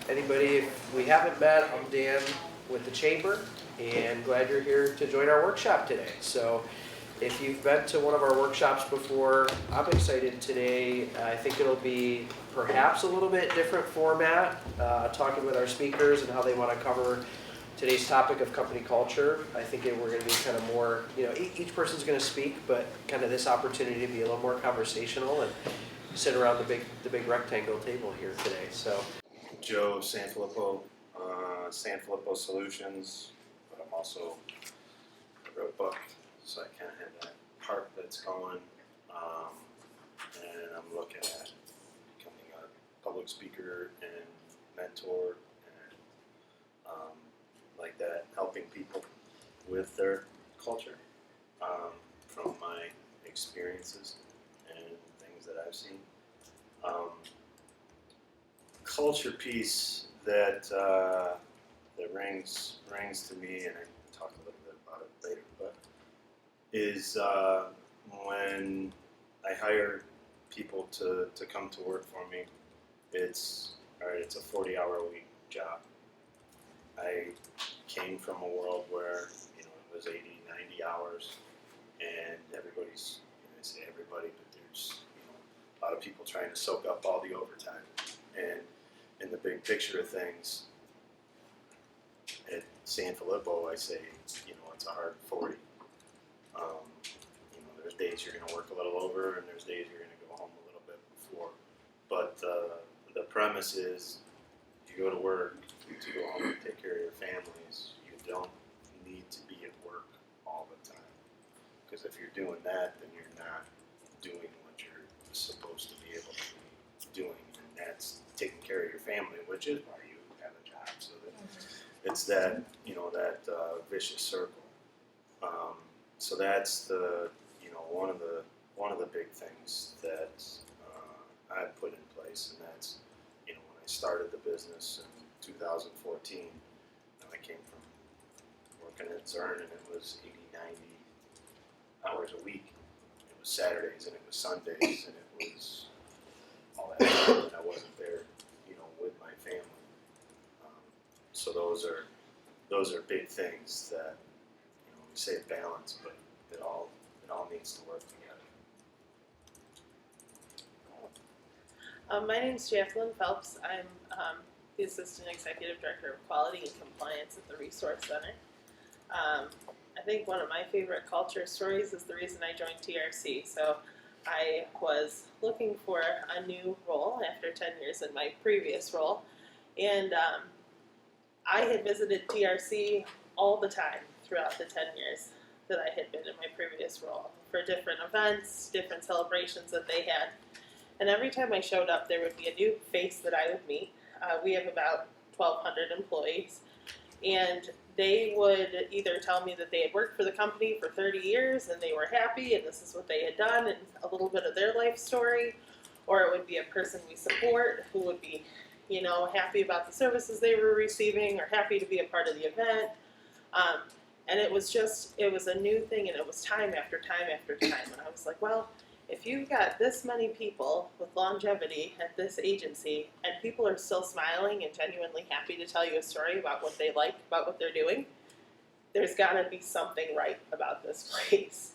Anybody, if we haven't met, I'm Dan with the Chamber, and glad you're here to join our workshop today. So if you've been to one of our workshops before, I'm excited today. I think it'll be perhaps a little bit different format, talking with our speakers and how they want to cover today's topic of company culture. I think we're going to be kind of more, each person's going to speak, but kind of this opportunity to be a little more conversational and sit around the big rectangle table here today. So, Joe Sanfilippo, Sanfilippo Solutions, but I'm also I wrote a book, so I kind of have that part that's going, and I'm looking at becoming a public speaker and mentor, and like that, helping people with their culture from my experiences and things that I've seen. Culture piece that that rings to me, and I can talk a little bit about it later, but is when I hire people to come to work for me, it's a 40-hour-a-week job. I came from a world where it was 80, 90 hours, and everybody's, I say everybody, but there's a lot of people trying to soak up all the overtime. And in the big picture of things, at Sanfilippo, I say, it's a hard 40. There's days you're going to work a little over, and there's days you're going to go home a little bit before. But the premise is, you go to work to go home and take care of your families. You don't need to be at work all the time. Because if you're doing that, then you're not doing what you're supposed to be able to be doing, and that's taking care of your family, which is why you have a job. So that it's that vicious circle. So that's the one of the big things that I put in place, and that's when I started the business in 2014. I came from working at Zern, and it was 80, 90 hours a week. It was Saturdays and it was Sundays, and it was all that time, and I wasn't there, with my family. So those are big things that we say balance, but it all needs to work together. My name is Jacqueline Phelps. I'm the Assistant Executive Director of Quality and Compliance at the Resource Center. I think one of my favorite culture stories is the reason I joined TRC. So I was looking for a new role after 10 years in my previous role, and I had visited TRC all the time throughout the 10 years that I had been in my previous role for different events, different celebrations that they had. And every time I showed up, there would be a new face that I would meet. We have about 1,200 employees, and they would either tell me that they had worked for the company for 30 years and they were happy and this is what they had done and a little bit of their life story, or it would be a person we support who would be, happy about the services they were receiving or happy to be a part of the event. And it was a new thing, and it was time after time after time. And I was like, well, if you've got this many people with longevity at this agency and people are still smiling and genuinely happy to tell you a story about what they like, about what they're doing, there's got to be something right about this place.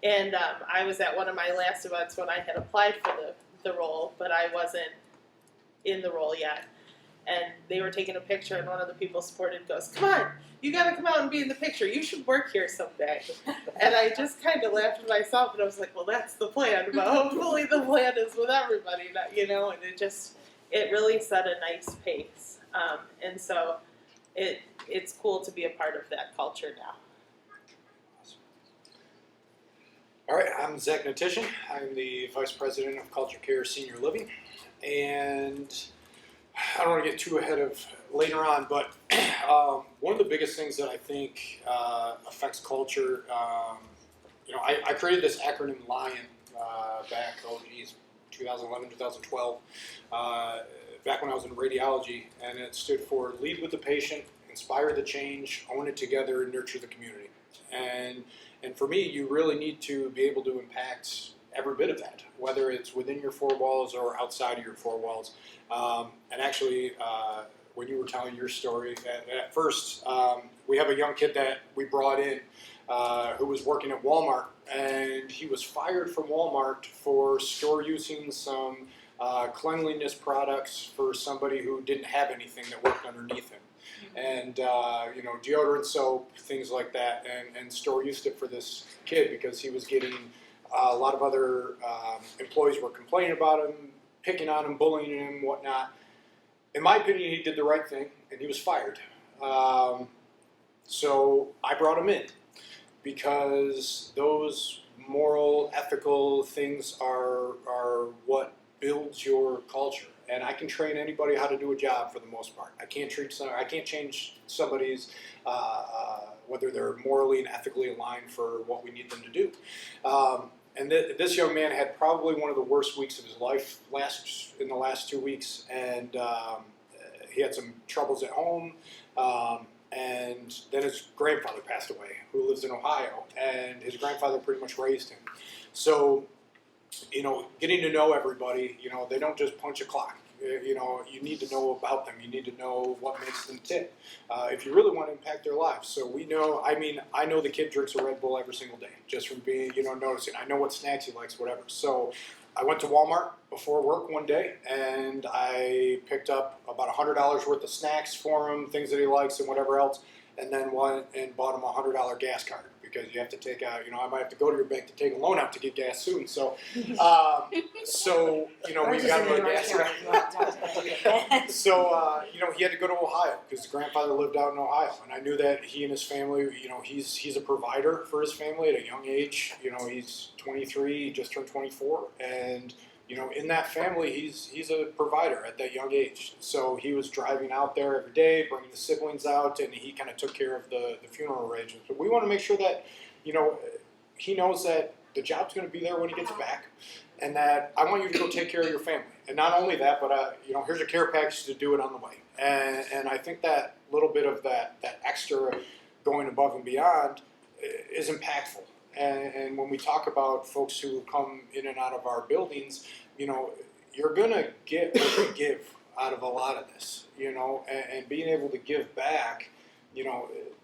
And I was at one of my last events when I had applied for the role, but I wasn't in the role yet. And they were taking a picture, and one of the people supported goes, "Come on, you got to come out and be in the picture. You should work here someday." And I just kind of laughed at myself, and I was like, well, that's the plan, but hopefully the plan is with everybody, and it really set a nice pace. And so it's cool to be a part of that culture now. All right, I'm Zach Hnatyszyn. I'm the Vice President of Culture Care Senior Living, and I don't want to get too ahead of later on, but one of the biggest things that I think affects culture, I created this acronym LION back, 2011, 2012, back when I was in radiology, and it stood for Lead with the Patient, Inspire the Change, Own it Together, and Nurture the Community. And for me, you really need to be able to impact every bit of that, whether it's within your four walls or outside of your four walls. And actually, when you were telling your story, at first, we have a young kid that we brought in who was working at Walmart, and he was fired from Walmart for store using some cleanliness products for somebody who didn't have anything that worked underneath him. And deodorant, soap, things like that, and store used it for this kid because he was getting a lot of other employees were complaining about him, picking on him, bullying him, whatnot. In my opinion, he did the right thing, and he was fired. So I brought him in because those moral, ethical things are what builds your culture. And I can train anybody how to do a job for the most part. I can't change somebody's whether they're morally and ethically aligned for what we need them to do. And this young man had probably one of the worst weeks of his life in the last 2 weeks, and he had some troubles at home. And then his grandfather passed away, who lives in Ohio, and his grandfather pretty much raised him. So, getting to know everybody, they don't just punch a clock. You need to know about them. You need to know what makes them tick if you really want to impact their lives. So I know the kid drinks a Red Bull every single day, just from being, noticing. I know what snacks he likes, whatever. So I went to Walmart before work one day, and I picked up about $100 worth of snacks for him, things that he likes and whatever else, and then went and bought him a $100 gas card. Because you have to take out, I might have to go to your bank to take a loan out to get gas soon. So, we got him a gas card. So, he had to go to Ohio because his grandfather lived out in Ohio. And I knew that he and his family, he's a provider for his family at a young age. He's 23, he just turned 24. And, in that family, he's a provider at that young age. So he was driving out there every day, bringing the siblings out, and he kind of took care of the funeral arrangements. But we want to make sure that, he knows that the job's going to be there when he gets back, and that I want you to go take care of your family. And not only that, but, here's a care package to do it on the way. And I think that little bit of that extra going above and beyond is impactful. And when we talk about folks who come in and out of our buildings, you're going to get what you give out of a lot of this, and being able to give back,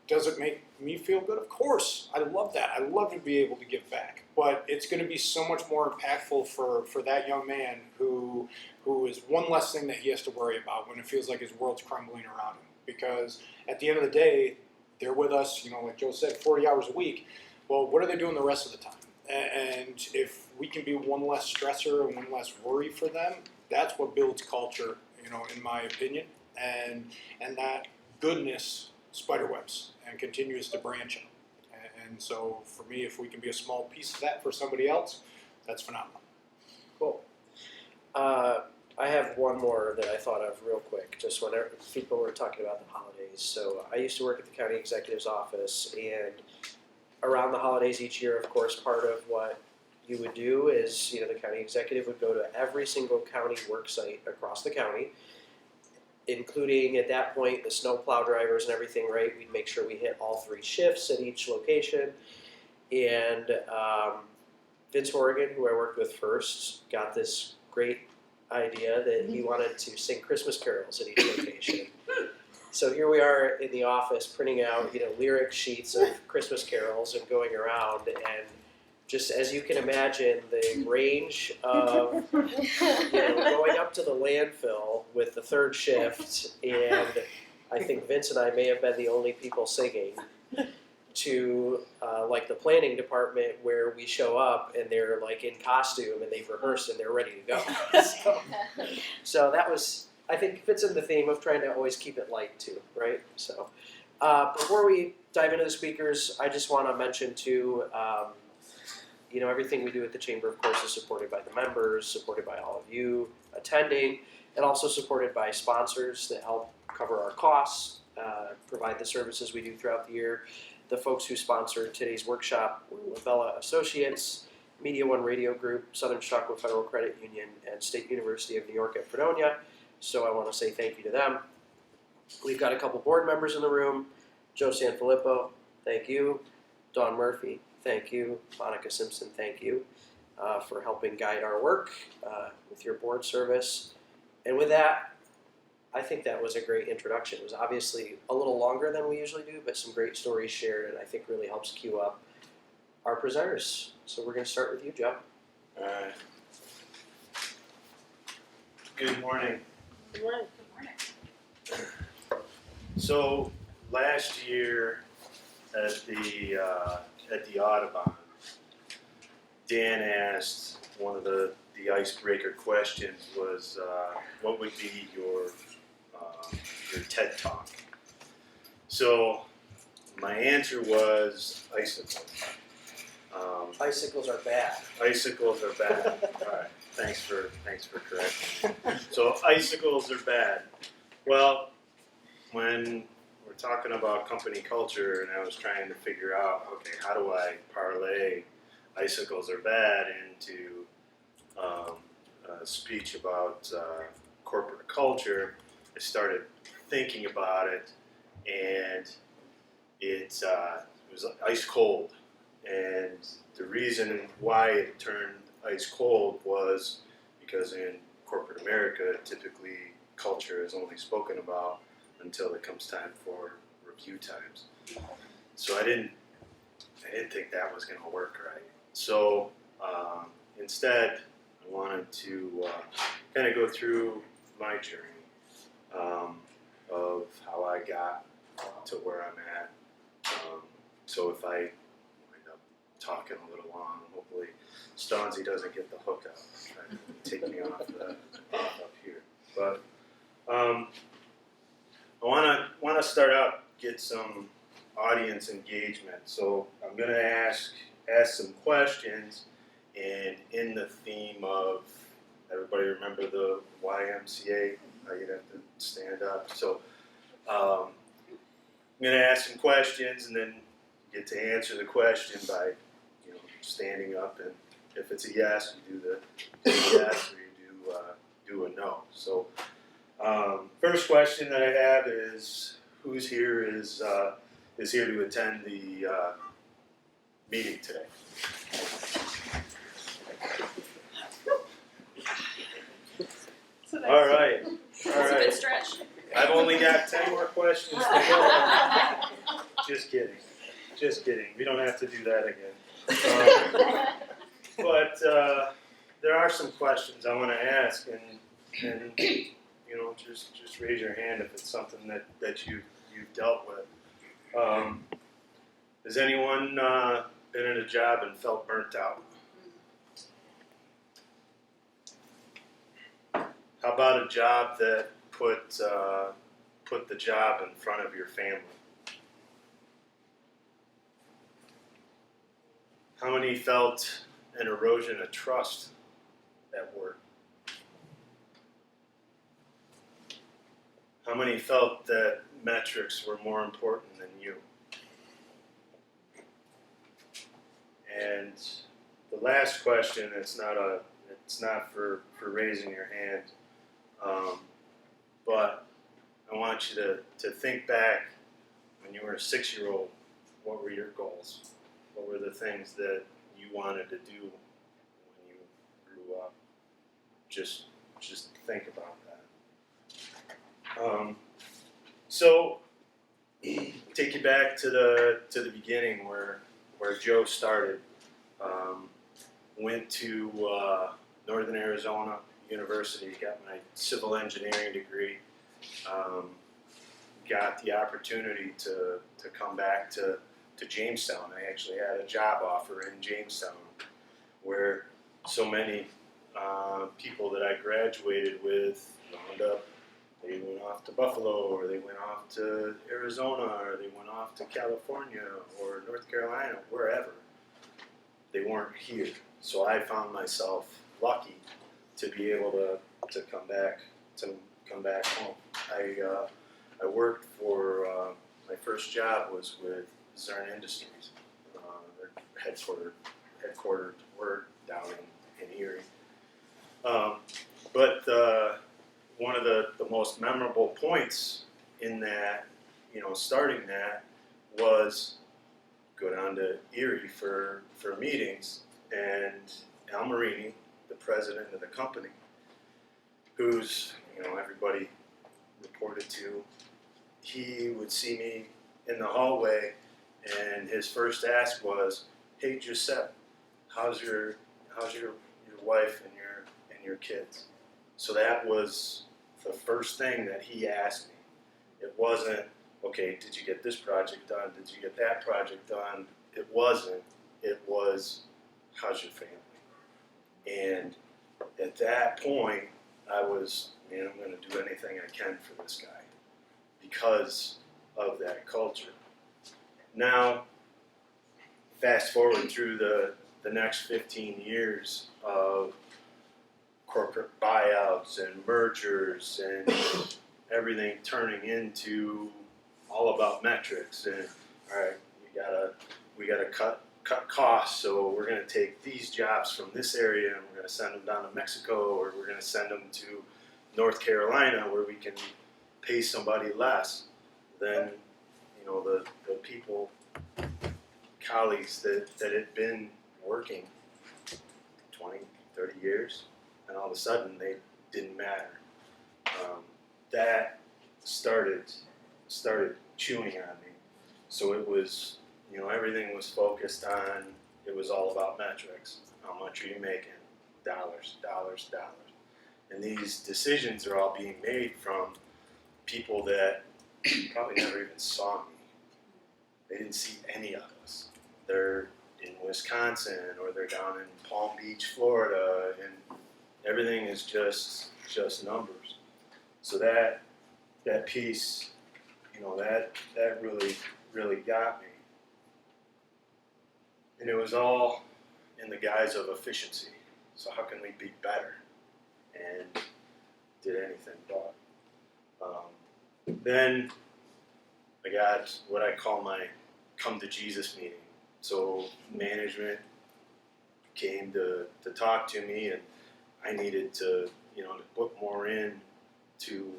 does it make me feel good? Of course. I love that. I love to be able to give back. But it's going to be so much more impactful for that young man who is one less thing that he has to worry about when it feels like his world's crumbling around him. Because at the end of the day, they're with us, like Joe said, 40 hours a week. Well, what are they doing the rest of the time? And if we can be one less stressor and one less worry for them, that's what builds culture, in my opinion. And that goodness spiderwebs and continues to branch out. And so for me, if we can be a small piece of that for somebody else, that's phenomenal. Cool. I have one more that I thought of real quick, just when people were talking about the holidays. So I used to work at the county executive's office, and around the holidays each year, of course, part of what you would do is, the county executive would go to every single county work site across the county, including at that point the snow plow drivers and everything, right? We'd make sure we hit all 3 shifts at each location. And Vince Horrigan, who I worked with first, got this great idea that he wanted to sing Christmas carols at each location. So here we are in the office printing out, lyric sheets of Christmas carols and going around, and just as you can imagine, the range of going up to the landfill with the 3rd shift, and I think Vince and I may have been the only people singing, to like the planning department where we show up and they're like in costume and they've rehearsed and they're ready to go. So that was, I think, fits in the theme of trying to always keep it light too, right? So before we dive into the speakers, I just want to mention too, everything we do at the Chamber, of course, is supported by the members, supported by all of you attending, and also supported by sponsors that help cover our costs, provide the services we do throughout the year. The folks who sponsored today's workshop were Lavella Associates, Media One Radio Group, Southern Chautauqua Federal Credit Union, and State University of New York at Fredonia. So I want to say thank you to them. We've got a couple board members in the room. Joe Sanfilippo, thank you. Dawn Murphy, thank you. Monica Simpson, thank you. for helping guide our work with your board service. And with that, I think that was a great introduction. It was obviously a little longer than we usually do, but some great stories shared, and I think really helps cue up our presenters. So we're going to start with you, Joe. All right. Good morning. Good morning. So last year at the Audubon, Dan asked one of the icebreaker questions was what would be your TED Talk? So my answer was icicles. Icicles are bad. Icicles are bad. All right. Thanks for correcting. So icicles are bad. Well, when we're talking about company culture, and I was trying to figure out, okay, how do I parlay icicles are bad into a speech about corporate culture, I started thinking about it, and it was ice cold. And the reason why it turned ice cold was because in corporate America, typically culture is only spoken about until it comes time for review times. So I didn't think that was going to work right. So instead, I wanted to kind of go through my journey of how I got to where I'm at. So if I wind up talking a little long, hopefully Stanzi doesn't get the hook out and take me off up here. But I want to start out, get some audience engagement. So I'm going to ask some questions, and in the theme of, everybody remember the YMCA? You'd have to stand up. So I'm going to ask some questions, and then get to answer the question by, standing up. And if it's a yes, you do the yes, or you do a no. So first question that I have is, who's here is here to attend the meeting today? All right. That's a good stretch. I've only got 10 more questions to go. Just kidding. We don't have to do that again. But there are some questions I want to ask, and just raise your hand if it's something that you've dealt with. Has anyone been in a job and felt burnt out? How about a job that put the job in front of your family? How many felt an erosion of trust at work? How many felt that metrics were more important than you? And the last question, it's not for raising your hand, but I want you to think back when you were a 6-year-old. What were your goals? What were the things that you wanted to do when you grew up? Just think about that. So take you back to the beginning where Joe started. Went to Northern Arizona University, got my civil engineering degree. Got the opportunity to come back to Jamestown. I actually had a job offer in Jamestown, where so many people that I graduated with wound up. They went off to Buffalo, or they went off to Arizona, or they went off to California or North Carolina, wherever. They weren't here. So I found myself lucky to be able to come back home. I worked for my first job was with Zern Industries. They're headquartered work down in Erie. But one of the most memorable points in that, starting that, was go down to Erie for meetings, and Al Marini, the president of the company, who's, everybody reported to, he would see me in the hallway, and his first ask was, "Hey Giuseppe, how's your wife and your kids?" So that was the first thing that he asked me. It wasn't, "Okay, did you get this project done? Did you get that project done?" It wasn't. It was, "How's your family?" And at that point, I was, I'm going to do anything I can for this guy because of that culture. Now, fast forward through the next 15 years of corporate buyouts and mergers and everything turning into all about metrics and, all right, we gotta cut costs, so we're gonna take these jobs from this area and we're gonna send them down to Mexico, or we're gonna send them to North Carolina where we can pay somebody less than, the people, colleagues that had been working 20, 30 years, and all of a sudden they didn't matter. That started chewing on me. So it was, everything was focused on, it was all about metrics. How much are you making? Dollars, dollars, dollars. And these decisions are all being made from people that probably never even saw me. They didn't see any of us. They're in Wisconsin, or they're down in Palm Beach, Florida, and everything is just numbers. So that piece, that really got me. And it was all in the guise of efficiency. So how can we be better? And did anything but. Then I got what I call my come to Jesus meeting. So management came to talk to me, and I needed to put more in to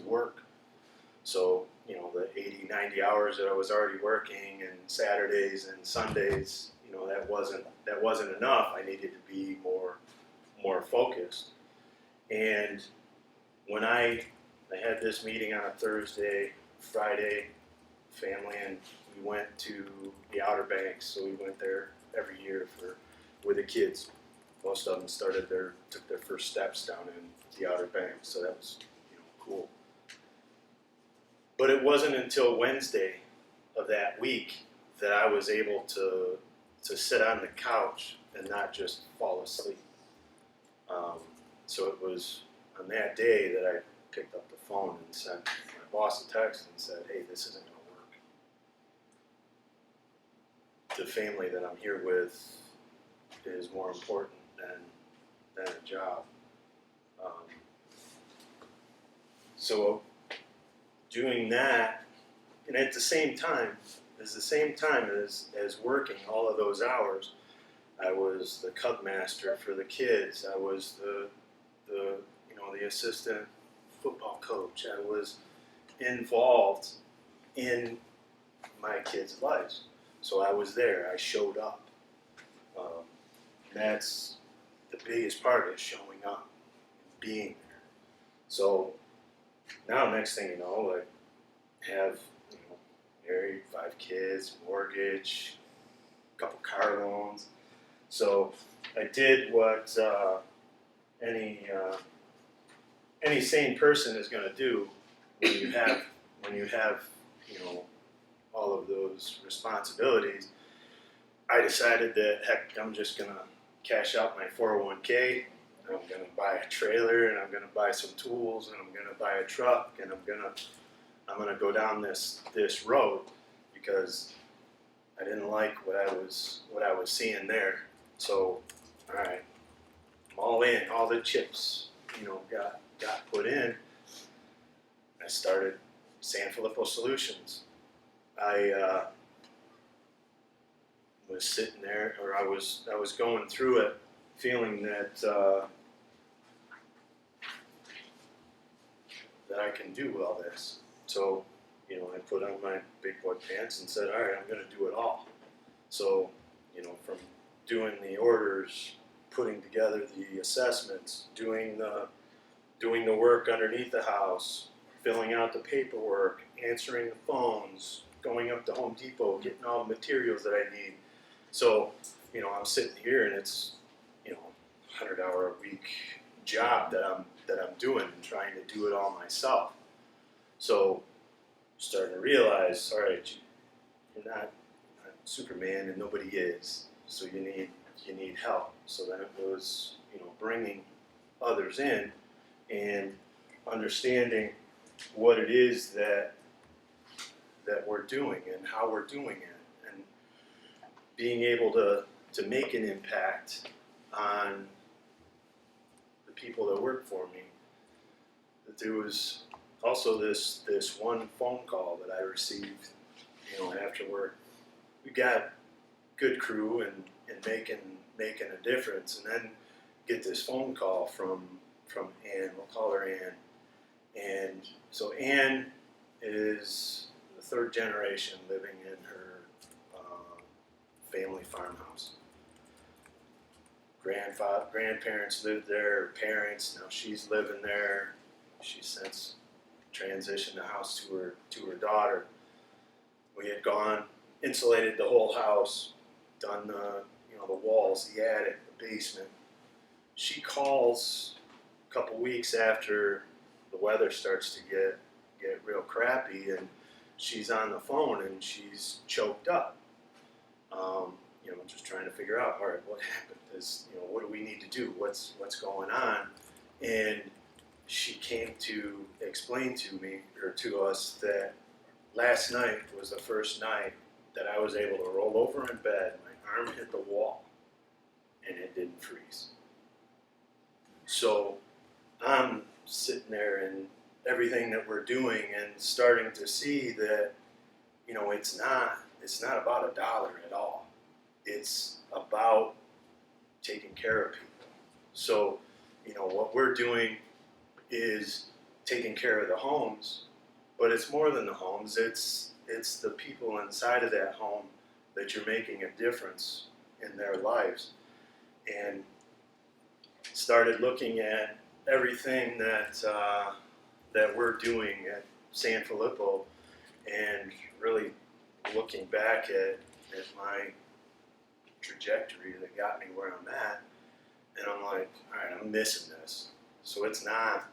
work. So the 80, 90 hours that I was already working, and Saturdays and Sundays, that wasn't enough. I needed to be more focused. And when I had this meeting on a Thursday, Friday, family, and we went to the Outer Banks. So we went there every year with the kids. Most of them took their first steps down in the Outer Banks. So that was cool. But it wasn't until Wednesday of that week that I was able to sit on the couch and not just fall asleep. So it was on that day that I picked up the phone and sent my boss a text and said, "Hey, this isn't going to work. The family that I'm here with is more important than a job." So doing that, and at the same time as working all of those hours, I was the cub master for the kids. I was the assistant football coach. I was involved in my kids' lives. So I was there. I showed up. That's the biggest part, is showing up, being there. So now, next thing you know, I have married, 5 kids, mortgage, a couple car loans. So I did what any sane person is going to do when you have all of those responsibilities. I decided that, heck, I'm just going to cash out my 401k, and I'm going to buy a trailer, and I'm going to buy some tools, and I'm going to buy a truck, and I'm going to go down this road, because I didn't like what I was seeing there. So, all right, I'm all in. All the chips, got put in. I started Sanfilippo Solutions. I was sitting there, or I was going through it, feeling that I can do all this. So, I put on my big boy pants and said, all right, I'm going to do it all. So, from doing the orders putting together the assessments, doing the work underneath the house, filling out the paperwork, answering the phones, going up to Home Depot, getting all the materials that I need. So, you know, I'm sitting here and it's, you know, 100-hour-a-week job that I'm doing and trying to do it all myself. So, starting to realize, all right, you're not Superman and nobody is. So you need help. So then it was, you know, bringing others in and understanding what it is that we're doing and how we're doing it, and being able to make an impact on the people that work for me. That there was also this one phone call that I received, you know, after work. We got good crew and making a difference, and then get this phone call from Ann. We'll call her Ann. And so Ann is the third generation living in her family farmhouse. Grandparents lived there, her parents, now she's living there. She's since transitioned the house to her daughter. We had gone, insulated the whole house, done the walls, the attic, the basement. She calls a couple weeks after the weather starts to get real crappy, and she's on the phone and she's choked up. You know, just trying to figure out, all right, what happened? What do we need to do? What's going on? And she came to explain to us that last night was the first night that I was able to roll over in bed. My arm hit the wall, and it didn't freeze. So I'm sitting there and everything that we're doing and starting to see that, you know, it's not about $1 at all. It's about taking care of people. So, you know, what we're doing is taking care of the homes, but it's more than the homes. It's the people inside of that home that you're making a difference in their lives. And started looking at everything that we're doing at Sanfilippo, and really looking back at my trajectory that got me where I'm at, and I'm like, all right, I'm missing this. So it's not,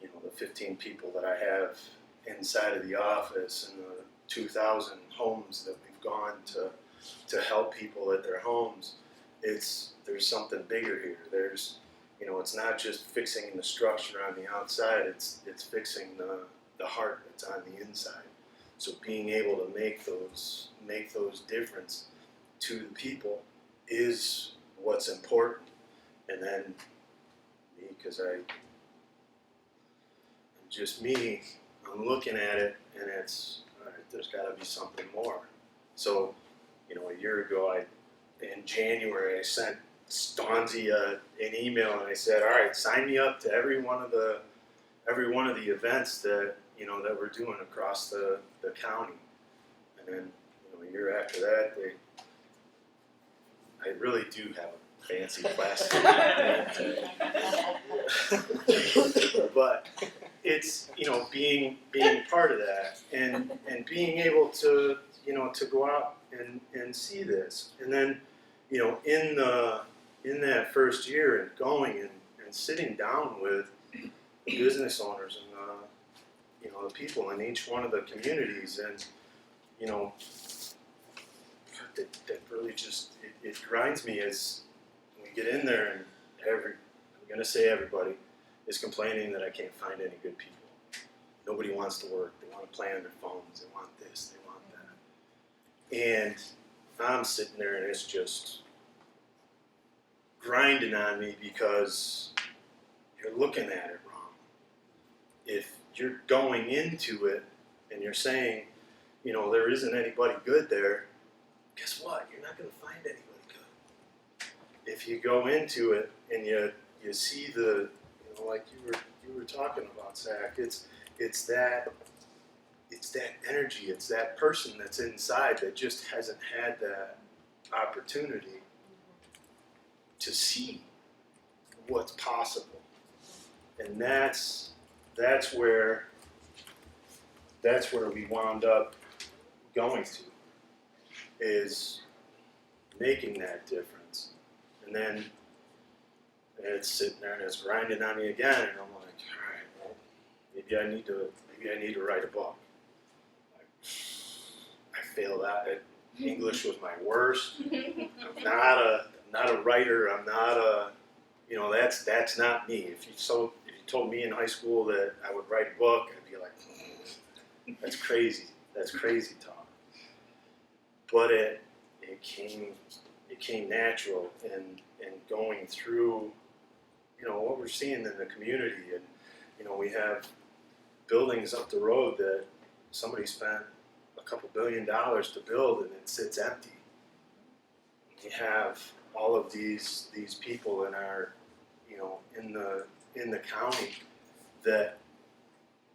you know, the 15 people that I have inside of the office and the 2,000 homes that we've gone to help people at their homes. There's something bigger here. There's, you know, it's not just fixing the structure on the outside, it's fixing the heart that's on the inside. So being able to make those difference to the people is what's important. And then because I'm looking at it and it's, all right, there's got to be something more. So, you know, a year ago, in January, I sent Stanzi an email and I said, all right, sign me up to every one of the events that, you know, that we're doing across the county. And then, you know, a year after that, I really do have a fancy plastic but it's, you know, being part of that and being able to, you know, to go out and see this. And then, you know, in that first year and going and sitting down with the business owners and you know, the people in each one of the communities, and, you know, that really just it grinds me as we get in there and I'm gonna say everybody is complaining that I can't find any good people. Nobody wants to work. They want to play on their phones. They want this. They want that. And I'm sitting there and it's just grinding on me because you're looking at it wrong. If you're going into it and you're saying, you know, there isn't anybody good there, guess what? You're not going to find anybody good. If you go into it and you see the, you know, like you were talking about, Zach, it's that energy, it's that person that's inside that just hasn't had that opportunity to see what's possible. And that's where we wound up going to, is making that difference. And then it's sitting there and it's grinding on me again, and I'm like, all right, well, maybe I need to write a book. I failed at it. English was my worst. I'm not a writer. I'm not a, that's not me. If you told me in high school that I would write a book, I'd be like, that's crazy. That's crazy talk. But it came natural, and going through, what we're seeing in the community, and we have buildings up the road that somebody spent a couple $1 billion to build, and it sits empty. We have all of these people in our, in the county that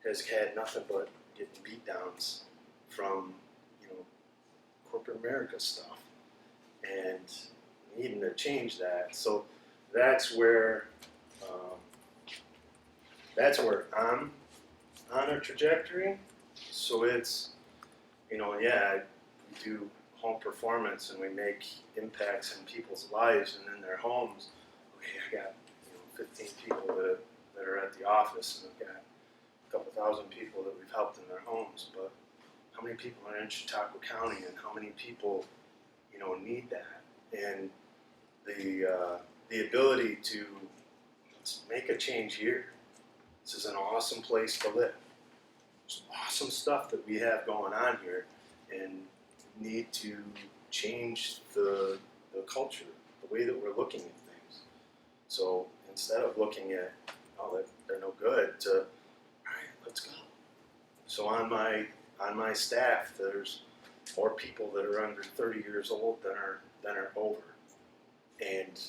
has had nothing but getting beat downs from, corporate America stuff, and needing to change that. So that's where I'm on a trajectory. So it's, we do home performance and we make impacts in people's lives and in their homes. Okay, I got 15 people that are at the office, and I've got a couple thousand people that we've helped in their homes. But how many people are in Chautauqua County, and how many people need that? And the ability to, let's make a change here. This is an awesome place to live. There's awesome stuff that we have going on here, and need to change the culture, the way that we're looking at things. So instead of looking at, they're no good, to, all right, let's go. So on my staff, there's more people that are under 30 years old than are over. And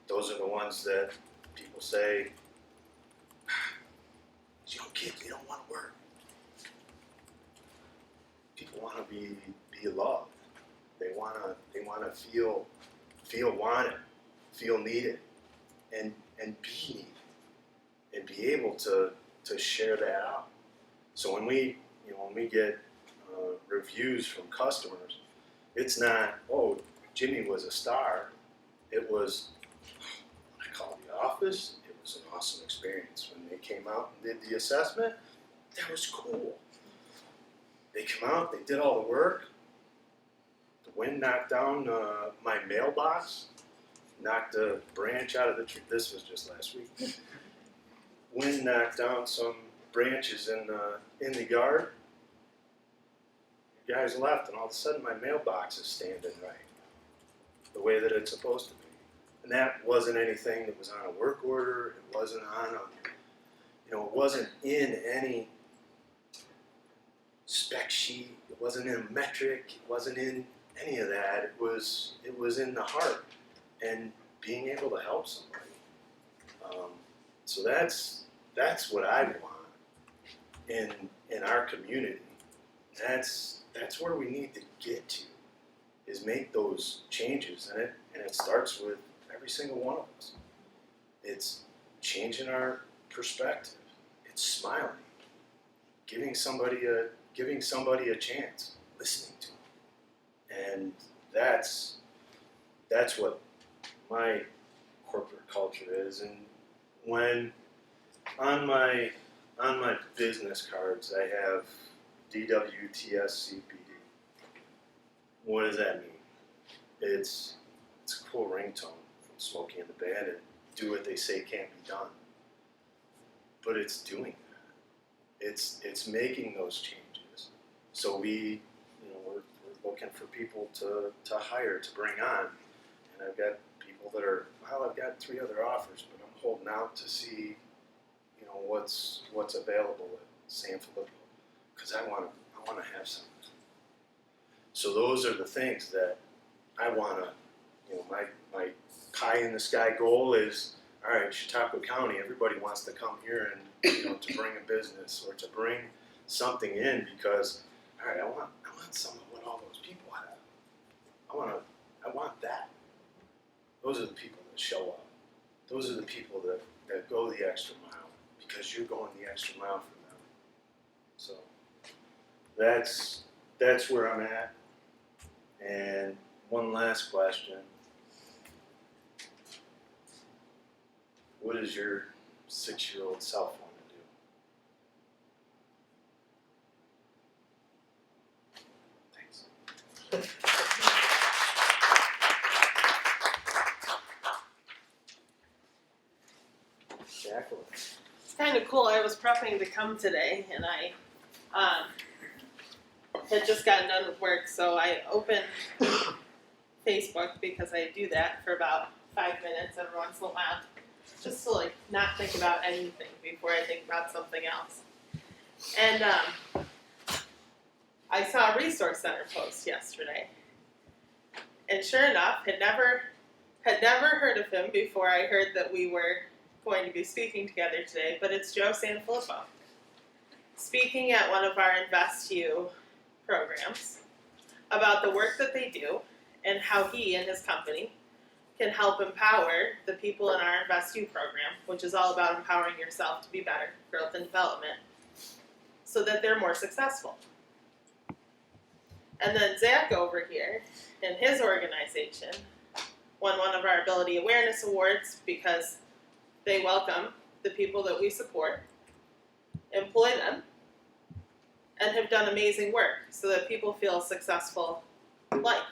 those are the ones that people say, these young kids, they don't want to work. People want to be loved. They want to feel wanted, feel needed, and be needed, and be able to share that out. So when we get reviews from customers, it's not, oh, Jimmy was a star. It was, I called the office. It was an awesome experience. When they came out and did the assessment, that was cool. They come out, they did all the work. The wind knocked down my mailbox, knocked a branch out of the tree. This was just last week. Wind knocked down some branches in the yard. The guys left, and all of a sudden my mailbox is standing right, the way that it's supposed to be. And that wasn't anything that was on a work order. It wasn't on it wasn't in any spec sheet. It wasn't in a metric. It wasn't in any of that. It was in the heart, and being able to help somebody. So that's what I want in our community. That's where we need to get to, is make those changes, and it starts with every single one of us. It's changing our perspective. It's smiling, giving somebody a chance, listening to them, and that's what my corporate culture is. And when on my business cards I have DWTSCPD. What does that mean? It's a cool ringtone from Smokey and the Bandit. Do what they say can't be done. But it's doing that. It's making those changes. So we're looking for people to hire, to bring on. And I've got people that are, I've got 3 other offers, but I'm holding out to see, what's available at Sanfilippo, because I want to have something. So those are the things that I want to, my pie in the sky goal is, all right, Chautauqua County, everybody wants to come here and, to bring a business or to bring something in, because, all right, I want some of what all those people have. I want that. Those are the people that show up. Those are the people that go the extra mile because you're going the extra mile for them. So that's where I'm at. And one last question. What does your 6-year-old self want to do? Thanks. Jacqueline. It's kind of cool. I was prepping to come today, and I had just gotten done with work, so I opened Facebook because I do that for about 5 minutes every once in a while, just to like not think about anything before I think about something else. And I saw a resource center post yesterday, and sure enough, had never heard of him before I heard that we were going to be speaking together today. But it's Joe Sanfilippo speaking at one of our InvestU programs about the work that they do and how he and his company can help empower the people in our InvestU program, which is all about empowering yourself to be better, growth and development, so that they're more successful. And then Zach over here and his organization won one of our Ability Awareness Awards because they welcome the people that we support, employ them, and have done amazing work so that people feel a successful life.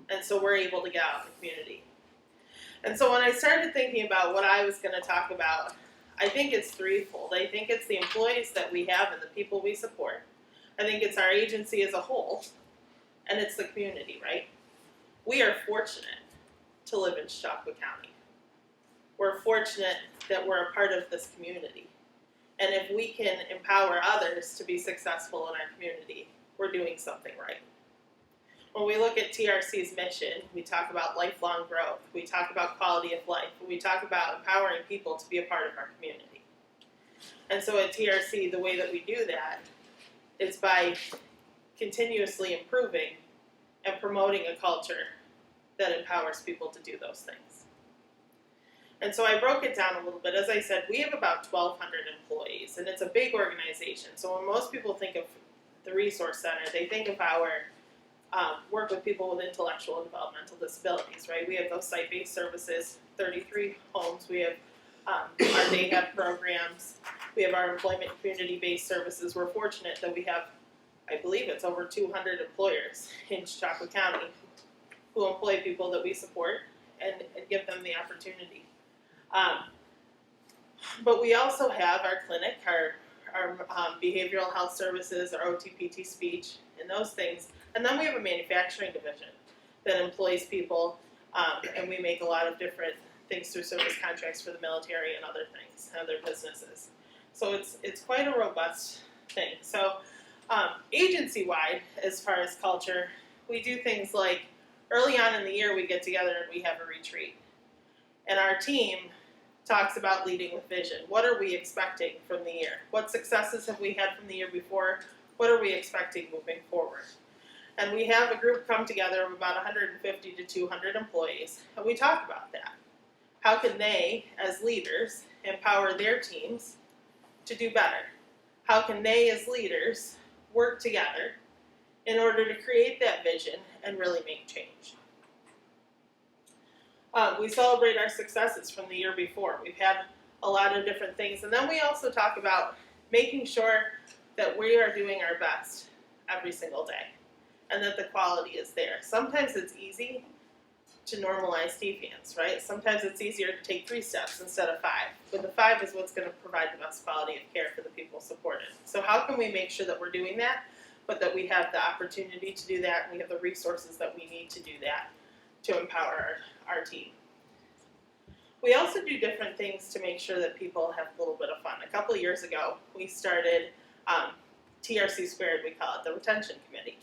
And so we're able to get out in the community. And so when I started thinking about what I was going to talk about, I think it's threefold. I think it's the employees that we have and the people we support. I think it's our agency as a whole, and it's the community, right? We are fortunate to live in Chautauqua County. We're fortunate that we're a part of this community. And if we can empower others to be successful in our community, we're doing something right. When we look at TRC's mission, we talk about lifelong growth, we talk about quality of life, we talk about empowering people to be a part of our community. And so at TRC, the way that we do that is by continuously improving and promoting a culture that empowers people to do those things. And so I broke it down a little bit. As I said, we have about 1,200 employees, and it's a big organization. So when most people think of the Resource Center, they think of our work with people with intellectual and developmental disabilities, right? We have those site-based services, 33 homes. We have our day have programs. We have our employment community-based services. We're fortunate that we have, I believe it's over 200 employers in Chautauqua County who employ people that we support and give them the opportunity. But we also have our clinic, our behavioral health services, our OTPT speech, and those things. And then we have a manufacturing division that employs people, and we make a lot of different things through service contracts for the military and other things, and other businesses. So it's quite a robust thing. So agency-wide, as far as culture, we do things like early on in the year we get together and we have a retreat. And our team talks about leading with vision. What are we expecting from the year? What successes have we had from the year before? What are we expecting moving forward? And we have a group come together of about 150 to 200 employees, and we talk about that. How can they, as leaders, empower their teams to do better? How can they, as leaders, work together in order to create that vision and really make change? We celebrate our successes from the year before. We've had a lot of different things. And then we also talk about making sure that we are doing our best every single day and that the quality is there. Sometimes it's easy to normalize deviance, right? Sometimes it's easier to take 3 steps instead of 5. But the 5 is what's going to provide the best quality of care for the people supported. So how can we make sure that we're doing that, but that we have the opportunity to do that and we have the resources that we need to do that to empower our team? We also do different things to make sure that people have a little bit of fun. A couple of years ago, we started TRC Squared, we call it, the Retention Committee.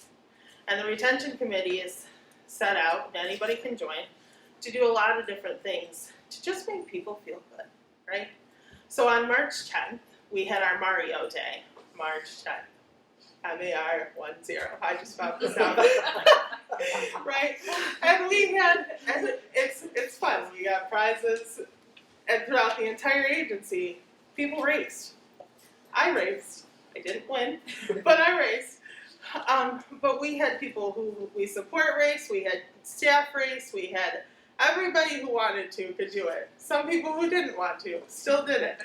And the Retention Committee is set out, and anybody can join, to do a lot of different things to just make people feel good, right? So on March 10th, we had our Mario Day, March 10th. MAR10. I just found this out. Right? And it's fun. We got prizes, and throughout the entire agency, people raced. I raced. I didn't win, but I raced. But we had people who we support race, we had staff race, we had everybody who wanted to could do it. Some people who didn't want to still did it.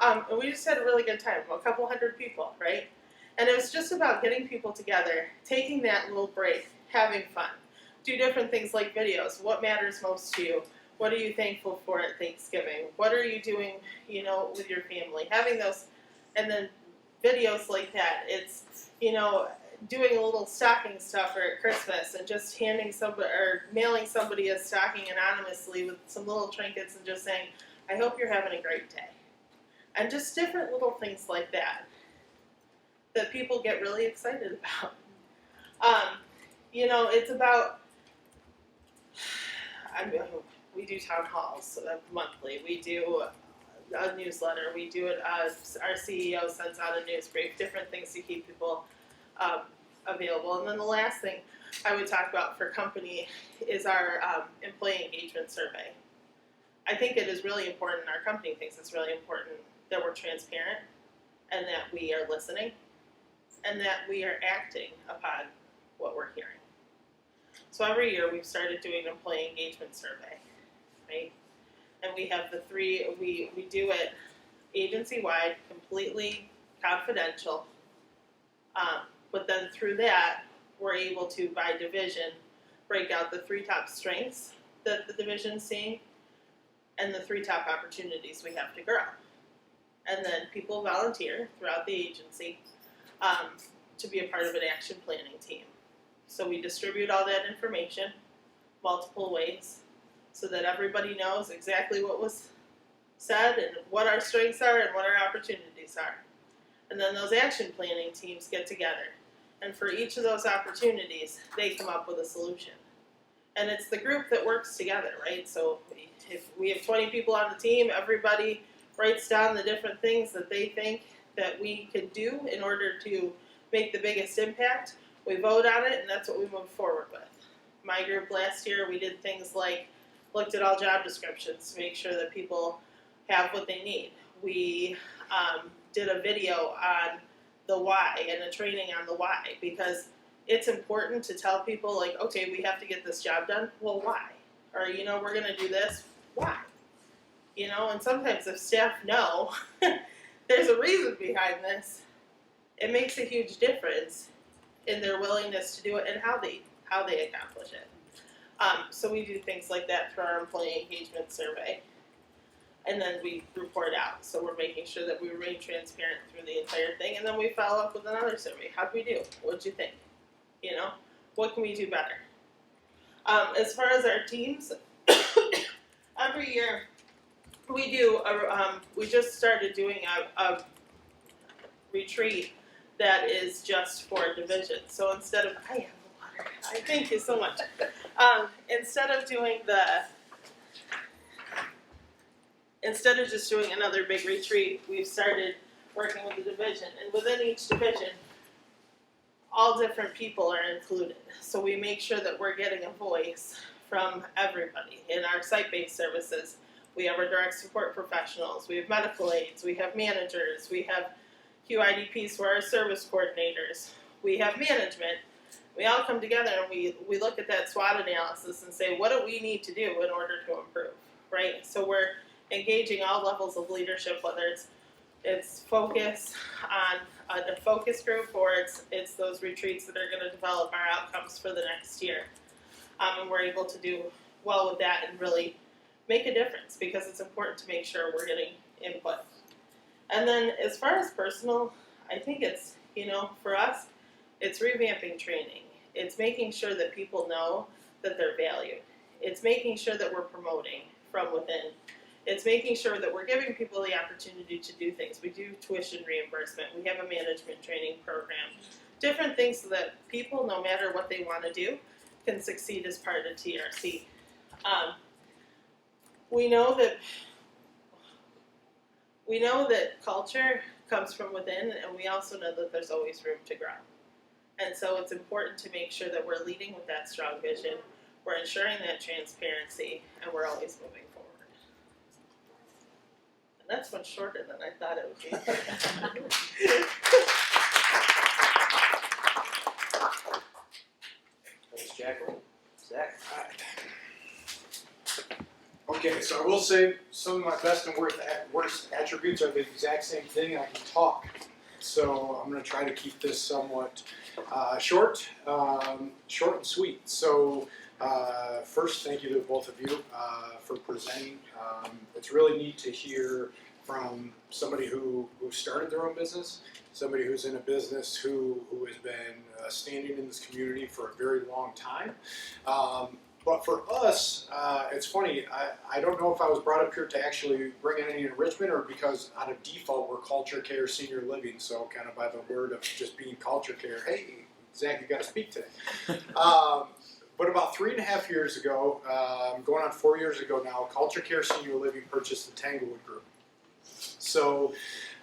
And we just had a really good time, a couple hundred people, right? And it was just about getting people together, taking that little break, having fun. Do different things like videos. What matters most to you? What are you thankful for at Thanksgiving? What are you doing, with your family? Having those, and then videos like that. It's, doing a little stocking stuffer at Christmas and just handing somebody or mailing somebody a stocking anonymously with some little trinkets and just saying, I hope you're having a great day. And just different little things like that people get really excited about. It's about, we do town halls so that's monthly. We do a newsletter. We do it, our CEO sends out a news brief, different things to keep people available. And then the last thing I would talk about for company is our employee engagement survey. I think it is really important, our company thinks it's really important that we're transparent and that we are listening and that we are acting upon what we're hearing. So every year we've started doing an employee engagement survey, right? And we have the three, we do it agency-wide, completely confidential. But then through that, we're able to, by division, break out the 3 top strengths that the division's seeing and the 3 top opportunities we have to grow. And then people volunteer throughout the agency to be a part of an action planning team. So we distribute all that information multiple ways so that everybody knows exactly what was said and what our strengths are and what our opportunities are. And then those action planning teams get together. And for each of those opportunities, they come up with a solution. And it's the group that works together, right? So if we have 20 people on the team, everybody writes down the different things that they think that we could do in order to make the biggest impact. We vote on it, and that's what we move forward with. My group last year, we did things like looked at all job descriptions to make sure that people have what they need. We did a video on the why and a training on the why, because it's important to tell people, like, okay, we have to get this job done. Well, why? Or, we're going to do this. Why? And sometimes if staff know there's a reason behind this, it makes a huge difference in their willingness to do it and how they accomplish it. So we do things like that for our employee engagement survey. And then we report out. So we're making sure that we remain transparent through the entire thing. And then we follow up with another survey. How'd we do? What'd you think? What can we do better? As far as our teams, every year we do, we just started doing a retreat that is just for division. So instead of, I have the water. Thank you so much. Instead of just doing another big retreat, we've started working with the division. And within each division, all different people are included. So we make sure that we're getting a voice from everybody. In our site-based services, we have our direct support professionals, we have medical aides, we have managers, we have QIDPs who are our service coordinators, we have management. We all come together and we look at that SWOT analysis and say, what do we need to do in order to improve, right? So we're engaging all levels of leadership, whether it's focus on a focus group or it's those retreats that are going to develop our outcomes for the next year. And we're able to do well with that and really make a difference because it's important to make sure we're getting input. And then as far as personal, I think it's, for us, it's revamping training. It's making sure that people know that they're valued. It's making sure that we're promoting from within. It's making sure that we're giving people the opportunity to do things. We do tuition reimbursement. We have a management training program. Different things so that people, no matter what they want to do, can succeed as part of TRC. We know that culture comes from within, and we also know that there's always room to grow. And so it's important to make sure that we're leading with that strong vision, we're ensuring that transparency, and we're always moving forward. And that's much shorter than I thought it would be. Thanks, Jacqueline. Zach? Okay, so I will say some of my best and worst attributes are the exact same thing, and I can talk. So I'm going to try to keep this somewhat short and sweet. So first, thank you to both of you for presenting. It's really neat to hear from somebody who started their own business, somebody who's in a business who has been standing in this community for a very long time. But for us, it's funny, I don't know if I was brought up here to actually bring in any enrichment or because out of default we're culture care senior living, so kind of by the word of just being culture care, hey, Zach, you got to speak today. But about 3.5 years ago, going on 4 years ago now, Culture Care Senior Living purchased the Tanglewood group. So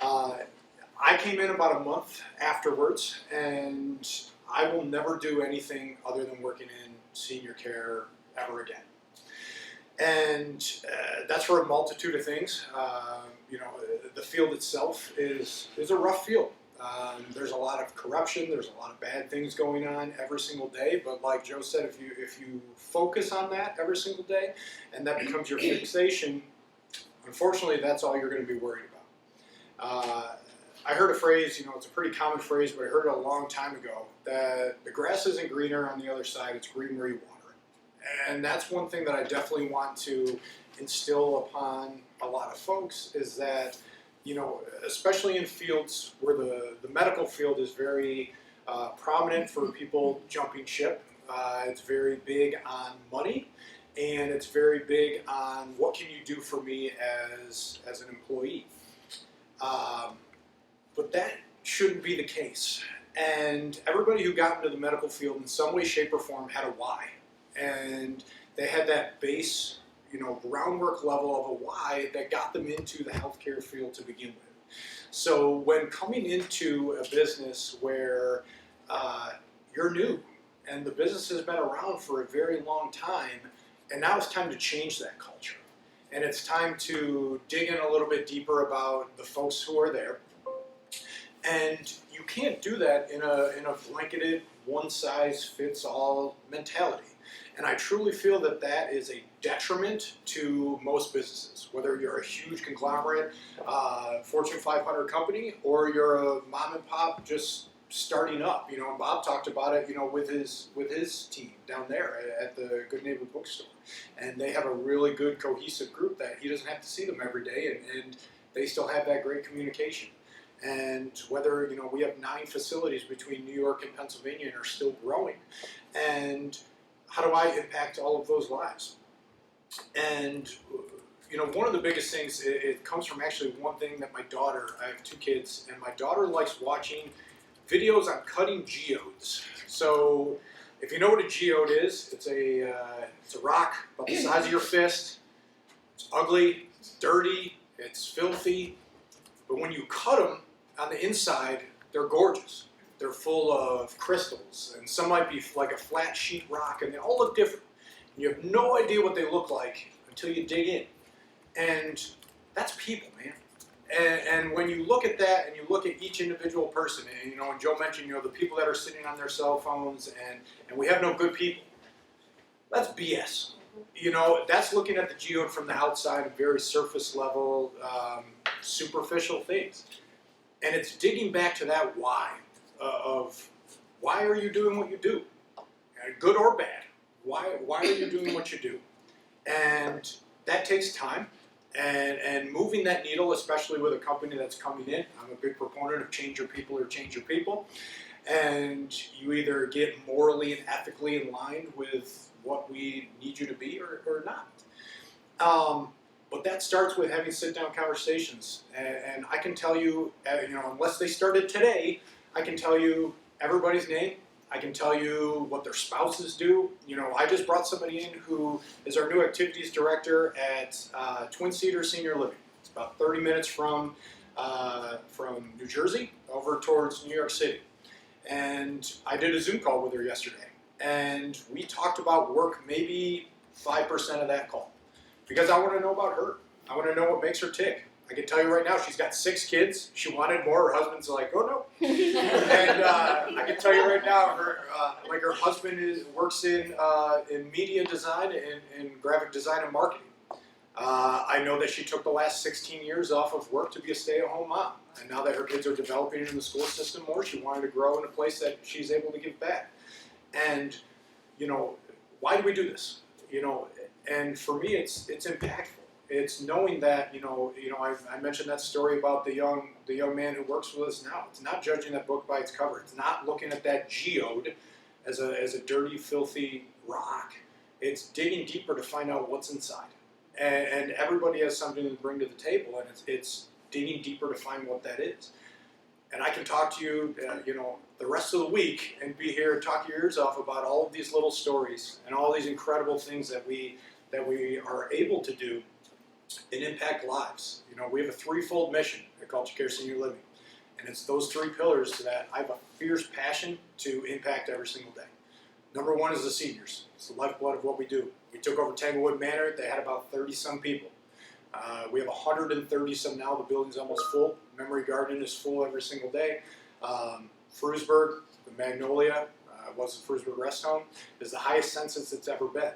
I came in about a month afterwards, and I will never do anything other than working in senior care ever again. And that's for a multitude of things. The field itself is a rough field. There's a lot of corruption, there's a lot of bad things going on every single day, but like Joe said, if you focus on that every single day and that becomes your fixation, unfortunately that's all you're going to be worried about. I heard a phrase, it's a pretty common phrase, but I heard it a long time ago, that the grass isn't greener on the other side, it's green where you water it. And that's one thing that I definitely want to instill upon a lot of folks is that, especially in fields where the medical field is very prominent for people jumping ship, it's very big on money, and it's very big on what can you do for me as an employee. But that shouldn't be the case. And everybody who got into the medical field in some way, shape, or form had a why. And they had that base, groundwork level of a why that got them into the healthcare field to begin with. So when coming into a business where you're new and the business has been around for a very long time, and now it's time to change that culture. And it's time to dig in a little bit deeper about the folks who are there. And you can't do that in a blanketed, one-size-fits-all mentality. And I truly feel that that is a detriment to most businesses, whether you're a huge conglomerate, Fortune 500 company, or you're a mom and pop just starting up. Bob talked about it, with his team down there at the Good Neighbor Bookstore. And they have a really good cohesive group that he doesn't have to see them every day, and they still have that great communication. And whether, we have 9 facilities between New York and Pennsylvania and are still growing. And how do I impact all of those lives? And, one of the biggest things, it comes from actually one thing that my daughter, I have 2 kids, and my daughter likes watching videos on cutting geodes. So if you know what a geode is, it's a rock about the size of your fist. It's ugly, it's dirty, it's filthy. But when you cut them on the inside, they're gorgeous. They're full of crystals, and some might be like a flat sheet rock, and they all look different. And you have no idea what they look like until you dig in. And that's people, man. And when you look at that, and you look at each individual person, and and Joe mentioned, the people that are sitting on their cell phones, and we have no good people. That's BS. That's looking at the geode from the outside, very surface level, superficial things. And it's digging back to that why, of why are you doing what you do? Good or bad. Why are you doing what you do? And that takes time. And moving that needle, especially with a company that's coming in, I'm a big proponent of change your people or change your people. And you either get morally and ethically in line with what we need you to be or not. But that starts with having sit-down conversations. And I can tell you, unless they started today, I can tell you everybody's name. I can tell you what their spouses do. I just brought somebody in who is our new activities director at Twin Cedar Senior Living. It's about 30 minutes from New Jersey over towards New York City. And I did a Zoom call with her yesterday, and we talked about work maybe 5% of that call, because I want to know about her. I want to know what makes her tick. I can tell you right now, she's got 6 kids. She wanted more. Her husband's like, oh no. And I can tell you right now, her husband works in media design and graphic design and marketing. I know that she took the last 16 years off of work to be a stay-at-home mom. And now that her kids are developing in the school system more, she wanted to grow in a place that she's able to give back. And, why do we do this? And for me, it's impactful. It's knowing that, I mentioned that story about the young man who works with us now. It's not judging that book by its cover. It's not looking at that geode as a dirty, filthy rock. It's digging deeper to find out what's inside. And everybody has something to bring to the table, and it's digging deeper to find what that is. And I can talk to you, the rest of the week and be here and talk your ears off about all of these little stories and all these incredible things that we are able to do and impact lives. We have a threefold mission at Culture Care Senior Living, and it's those 3 pillars that I have a fierce passion to impact every single day. Number 1 is the seniors. It's the lifeblood of what we do. We took over Tanglewood Manor. They had about 30-some people. We have 130-some now. The building's almost full. Memory Garden is full every single day. Frewsburg, the Magnolia, was the Frewsburg Rest Home, is the highest census it's ever been.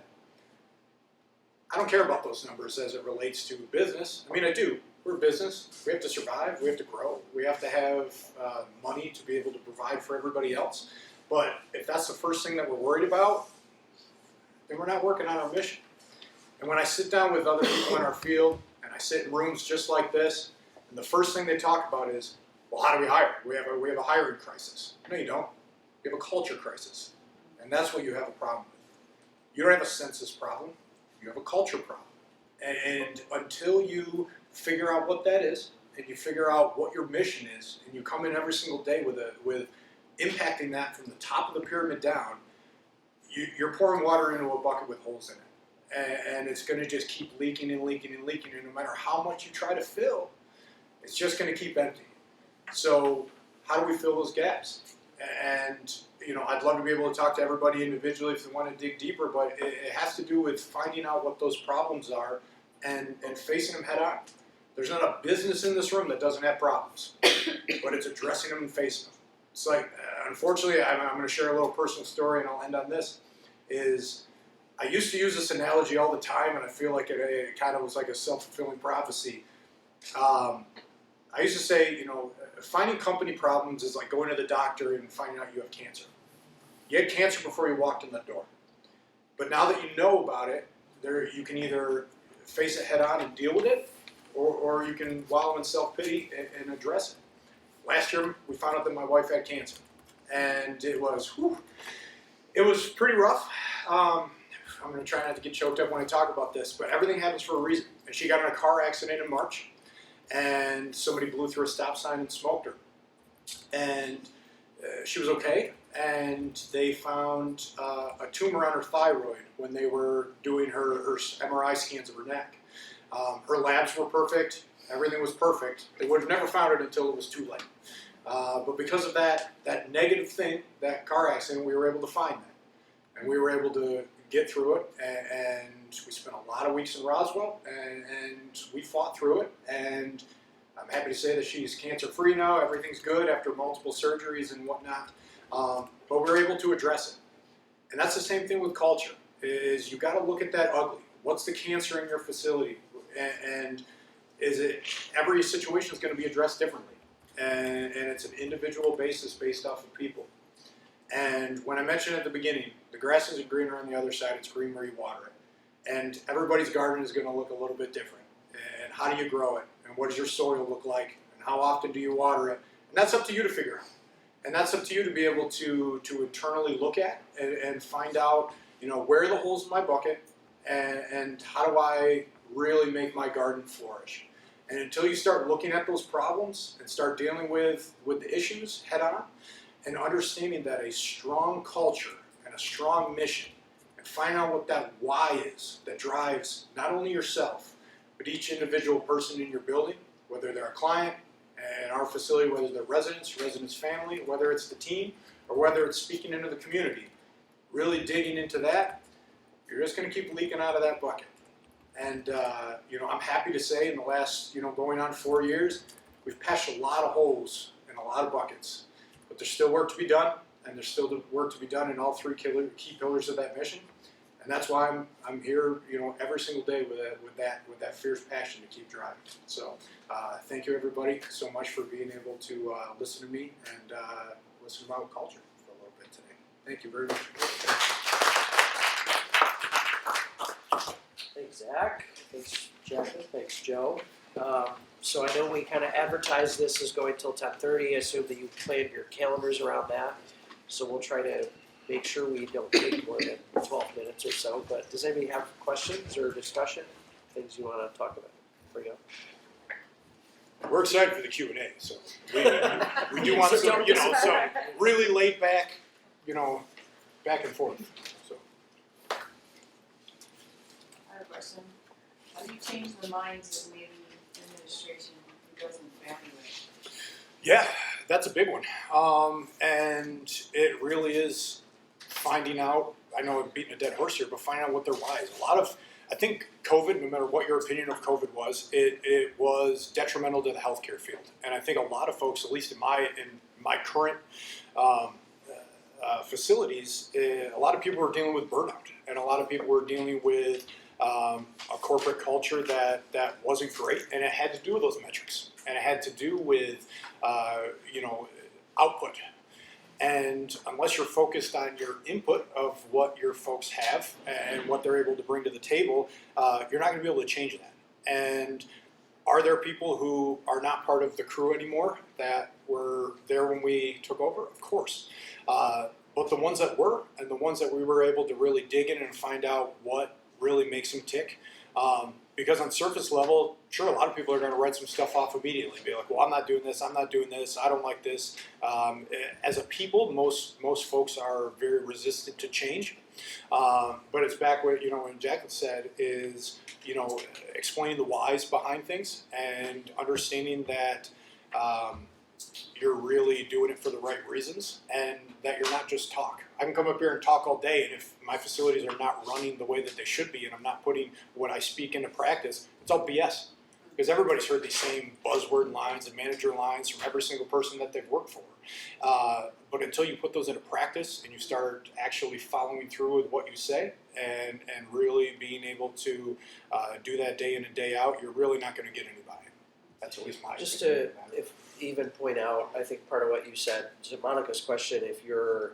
I don't care about those numbers as it relates to business. I mean, I do. We're a business. We have to survive. We have to grow. We have to have money to be able to provide for everybody else. But if that's the first thing that we're worried about, then we're not working on our mission. And when I sit down with other people in our field, and I sit in rooms just like this, and the first thing they talk about is, well, how do we hire? We have a hiring crisis. No, you don't. You have a culture crisis. And that's what you have a problem with. You don't have a census problem. You have a culture problem. And until you figure out what that is, and you figure out what your mission is, and you come in every single day with impacting that from the top of the pyramid down, you're pouring water into a bucket with holes in it. And it's going to just keep leaking and leaking and leaking, and no matter how much you try to fill, it's just going to keep emptying. So how do we fill those gaps? And I'd love to be able to talk to everybody individually if they want to dig deeper, but it has to do with finding out what those problems are and facing them head on. There's not a business in this room that doesn't have problems, but it's addressing them and facing them. It's like, unfortunately, I'm going to share a little personal story, and I'll end on this, is I used to use this analogy all the time, and I feel like it kind of was like a self-fulfilling prophecy. I used to say, finding company problems is like going to the doctor and finding out you have cancer. You had cancer before you walked in the door. But now that you know about it, you can either face it head on and deal with it, or you can wallow in self-pity and address it. Last year, we found out that my wife had cancer. And it was pretty rough. I'm going to try not to get choked up when I talk about this, but everything happens for a reason. And she got in a car accident in March, and somebody blew through a stop sign and smoked her. And she was okay, and they found a tumor on her thyroid when they were doing her MRI scans of her neck. Her labs were perfect. Everything was perfect. They would have never found it until it was too late. But because of that negative thing, that car accident, we were able to find that. And we were able to get through it, and we spent a lot of weeks in Roswell, and we fought through it, and I'm happy to say that she's cancer-free now. Everything's good after multiple surgeries and whatnot, but we're able to address it. And that's the same thing with culture, is you got to look at that ugly. What's the cancer in your facility? And is it, every situation is going to be addressed differently, and it's an individual basis based off of people. And when I mentioned at the beginning, the grass isn't greener on the other side, it's green where you water it. And everybody's garden is going to look a little bit different. And how do you grow it? And what does your soil look like? And how often do you water it? And that's up to you to figure out. And that's up to you to be able to internally look at and find out, where are the holes in my bucket, and how do I really make my garden flourish? And until you start looking at those problems and start dealing with the issues head on, and understanding that a strong culture and a strong mission, and find out what that why is that drives not only yourself, but each individual person in your building, whether they're a client in our facility, whether they're residents family, whether it's the team, or whether it's speaking into the community, really digging into that, you're just going to keep leaking out of that bucket. And, I'm happy to say in the last, going on 4 years, we've patched a lot of holes in a lot of buckets. But there's still work to be done, and there's still work to be done in all three key pillars of that mission. And that's why I'm here, every single day with that fierce passion to keep driving. So thank you everybody so much for being able to listen to me and listen about culture for a little bit today. Thank you very much. Thanks, Zach. Thanks, Jacqueline. Thanks, Joe. So I know we kind of advertised this as going till 10:30. I assume that you planned your calendars around that. So we'll try to make sure we don't take more than 12 minutes or so. But does anybody have questions or discussion? Things you want to talk about? Bring up. We're excited for the Q&A, so we do want So some, don't some really laid back, back and forth. So. I have a question. How do you change the minds of maybe administration who doesn't value it? Yeah, that's a big one. And it really is finding out, I know I'm beating a dead horse here, but finding out what their why is. I think COVID, no matter what your opinion of COVID was, it was detrimental to the healthcare field. And I think a lot of folks, at least in my current facilities, a lot of people were dealing with burnout. And a lot of people were dealing with a corporate culture that wasn't great. And it had to do with those metrics. And it had to do with, output. And unless you're focused on your input of what your folks have and what they're able to bring to the table, you're not going to be able to change that. And are there people who are not part of the crew anymore that were there when we took over? Of course. But the ones that were, and the ones that we were able to really dig in and find out what really makes them tick, because on surface level, sure, a lot of people are going to write some stuff off immediately. Be like, well, I'm not doing this, I don't like this. As a people, most folks are very resistant to change. But it's back what, when Jacqueline said is, explaining the whys behind things and understanding that you're really doing it for the right reasons and that you're not just talk. I can come up here and talk all day, and if my facilities are not running the way that they should be and I'm not putting what I speak into practice, it's all BS. Because everybody's heard these same buzzword lines and manager lines from every single person that they've worked for. But until you put those into practice and you start actually following through with what you say and really being able to do that day in and day out, you're really not going to get anybody. That's at least my Just opinion. to even point out, I think part of what you said, to Monica's question, if you're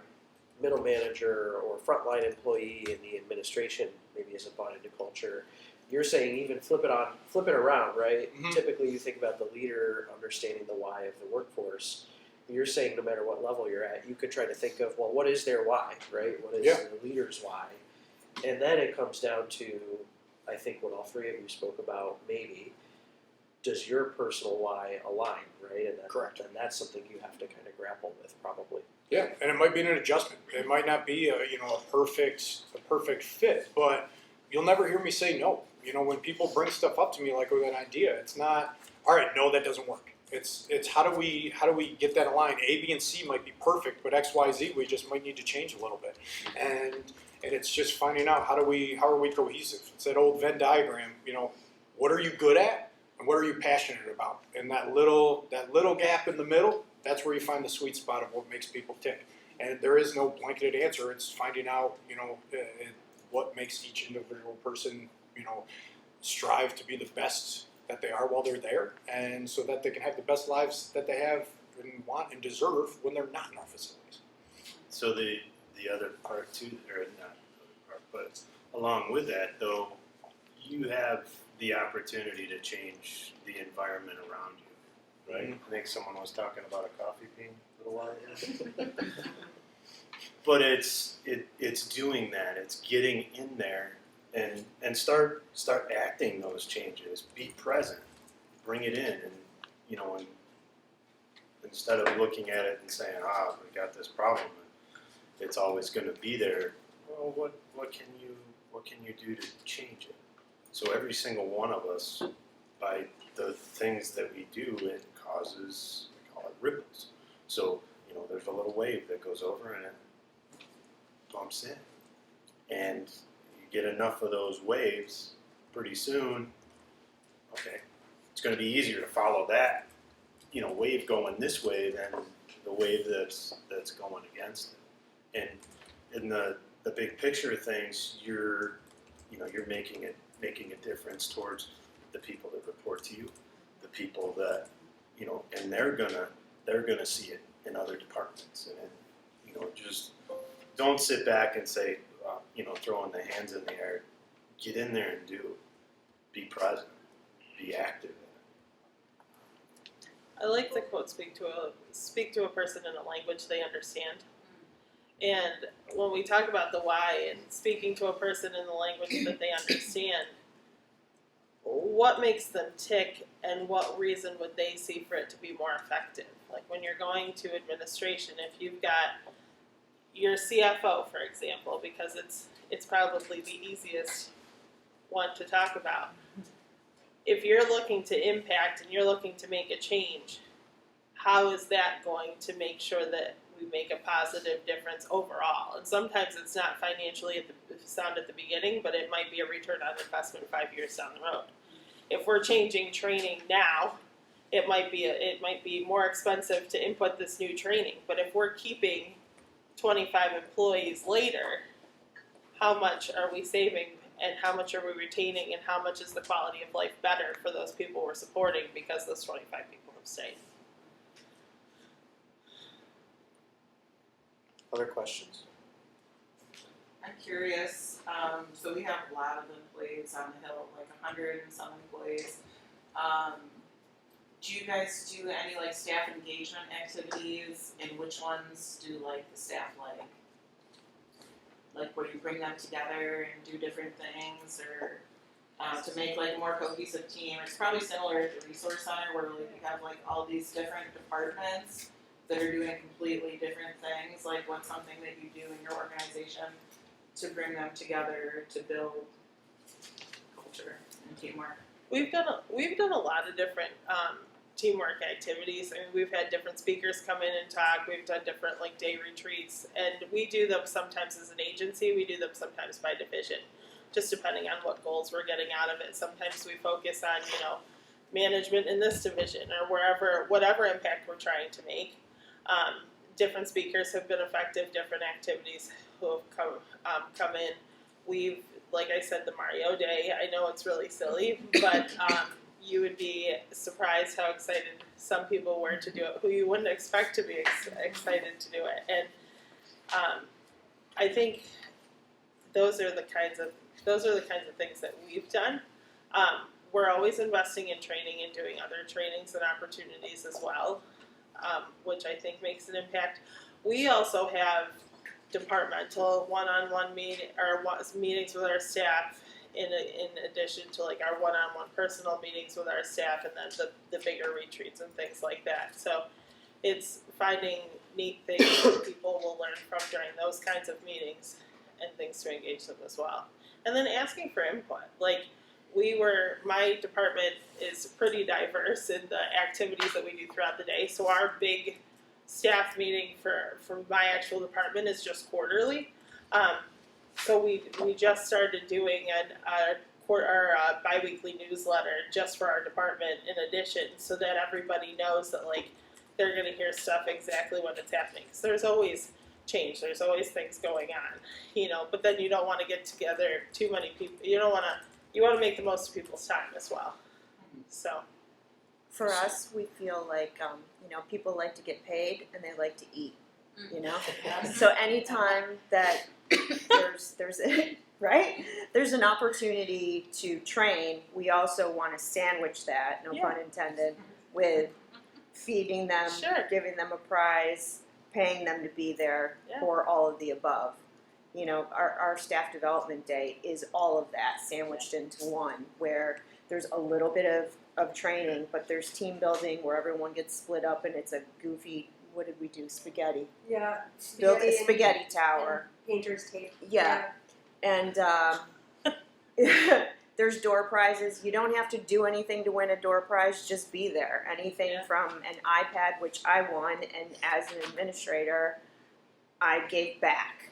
middle manager or frontline employee in the administration maybe isn't bought into culture, you're saying even flip it around, right? Mm-hmm. Typically you think about the leader understanding the why of the workforce. You're saying no matter what level you're at, you could try to think of, well, what is their why, right? What is the leader's why? And then it comes down to, I think what all three of you spoke about, maybe, does your personal why align, right? And Correct. And that's something you have to kind of grapple with, probably. Yeah, and it might be an adjustment. It might not be a perfect fit, but you'll never hear me say no. When people bring stuff up to me like with an idea, it's not, all right, no, that doesn't work. It's how do we get that aligned? A, B, and C might be perfect, but X, Y, Z we just might need to change a little bit. And it's just finding out how are we cohesive. It's that old Venn diagram. What are you good at and what are you passionate about? And that little gap in the middle, that's where you find the sweet spot of what makes people tick. And there is no blanketed answer. It's finding out what makes each individual person strive to be the best that they are while they're there, and so that they can have the best lives that they have and want and deserve when they're not in our facilities. So the other part too, or not the other part, but along with that though, you have the opportunity to change the environment around you, right? I think someone was talking about a coffee bean a little while ago. But it's doing that. It's getting in there and start acting those changes. Be present. Bring it in, and instead of looking at it and saying, we got this problem, it's always going to be there. Well, what can you do to change it? So every single one of us, by the things that we do, it causes, we call it ripples. So there's a little wave that goes over and it bumps in. And you get enough of those waves, pretty soon, okay, it's going to be easier to follow that, wave going this way than the wave that's going against it. And in the big picture of things, you're making a difference towards the people that report to you, the people that, and they're gonna see it in other departments. And just don't sit back and say, throwing the hands in the air. Get in there and do. Be present. Be active. I like the quote, speak to a person in a language they understand. And when we talk about the why and speaking to a person in the language that they understand, what makes them tick and what reason would they see for it to be more effective? Like when you're going to administration, if you've got your CFO, for example, because it's probably the easiest one to talk about. If you're looking to impact and you're looking to make a change, how is that going to make sure that we make a positive difference overall? And sometimes it's not financially sound at the beginning, but it might be a return on investment 5 years down the road. If we're changing training now, it might be more expensive to input this new training. But if we're keeping 25 employees later, how much are we saving and how much are we retaining and how much is the quality of life better for those people we're supporting because those 25 people have stayed? Other questions? I'm curious, so we have a lot of employees on the Hill, like 100 and some employees. Do you guys do any staff engagement activities, and which ones do the staff like? Like where you bring them together and do different things, or to make a more cohesive team? It's probably similar at the Resource Center where you have all these different departments that are doing completely different things. What's something that you do in your organization to bring them together to build culture and teamwork? We've done a lot of different teamwork activities. I mean, we've had different speakers come in and talk. We've done different day retreats, and we do them sometimes as an agency. We do them sometimes by division, just depending on what goals we're getting out of it. Sometimes we focus on management in this division or whatever impact we're trying to make. Different speakers have been effective. Different activities who have come in. We've, like I said, the Mario Day. I know it's really silly, but you would be surprised how excited some people were to do it, who you wouldn't expect to be excited to do it. And I think those are the kinds of things that we've done. We're always investing in training and doing other trainings and opportunities as well, which I think makes an impact. We also have departmental one-on-one meetings with our staff in addition to our one-on-one personal meetings with our staff, and then the bigger retreats and things like that. So it's finding neat things that people will learn from during those kinds of meetings and things to engage them as well. And then asking for input. My department is pretty diverse in the activities that we do throughout the day. So our big staff meeting for my actual department is just quarterly. So we just started doing a bi-weekly newsletter just for our department in addition, so that everybody knows that they're going to hear stuff exactly when it's happening. Because there's always change, there's always things going on, but then you don't want to get together too many people. You want to make the most of people's time as well. So for us, we feel people like to get paid and they like to eat, So anytime that there's an opportunity to train, we also want to sandwich that, no pun intended, with feeding them, Sure. giving them a prize, paying them to be there, or all of the above. Our staff development day is all of that sandwiched into one, where there's a little bit of training, but there's team building where everyone gets split up and it's a goofy, what did we do, spaghetti? Yeah. Build a spaghetti tower. Painter's tape. Yeah. And There's door prizes. You don't have to do anything to win a door prize. Just be there. Anything Yeah. from an iPad, which I won, and as an administrator, I gave back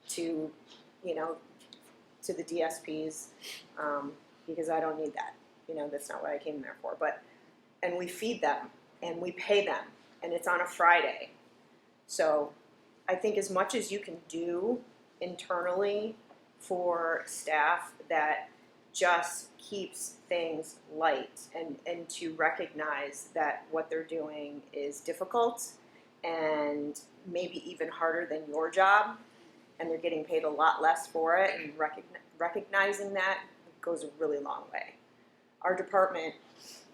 to, to the DSPs because I don't need that. That's not what I came there for. And we feed them and we pay them, and it's on a Friday. So I think as much as you can do internally for staff that just keeps things light and to recognize that what they're doing is difficult and maybe even harder than your job, and they're getting paid a lot less for it, and recognizing that goes a really long way. Our department,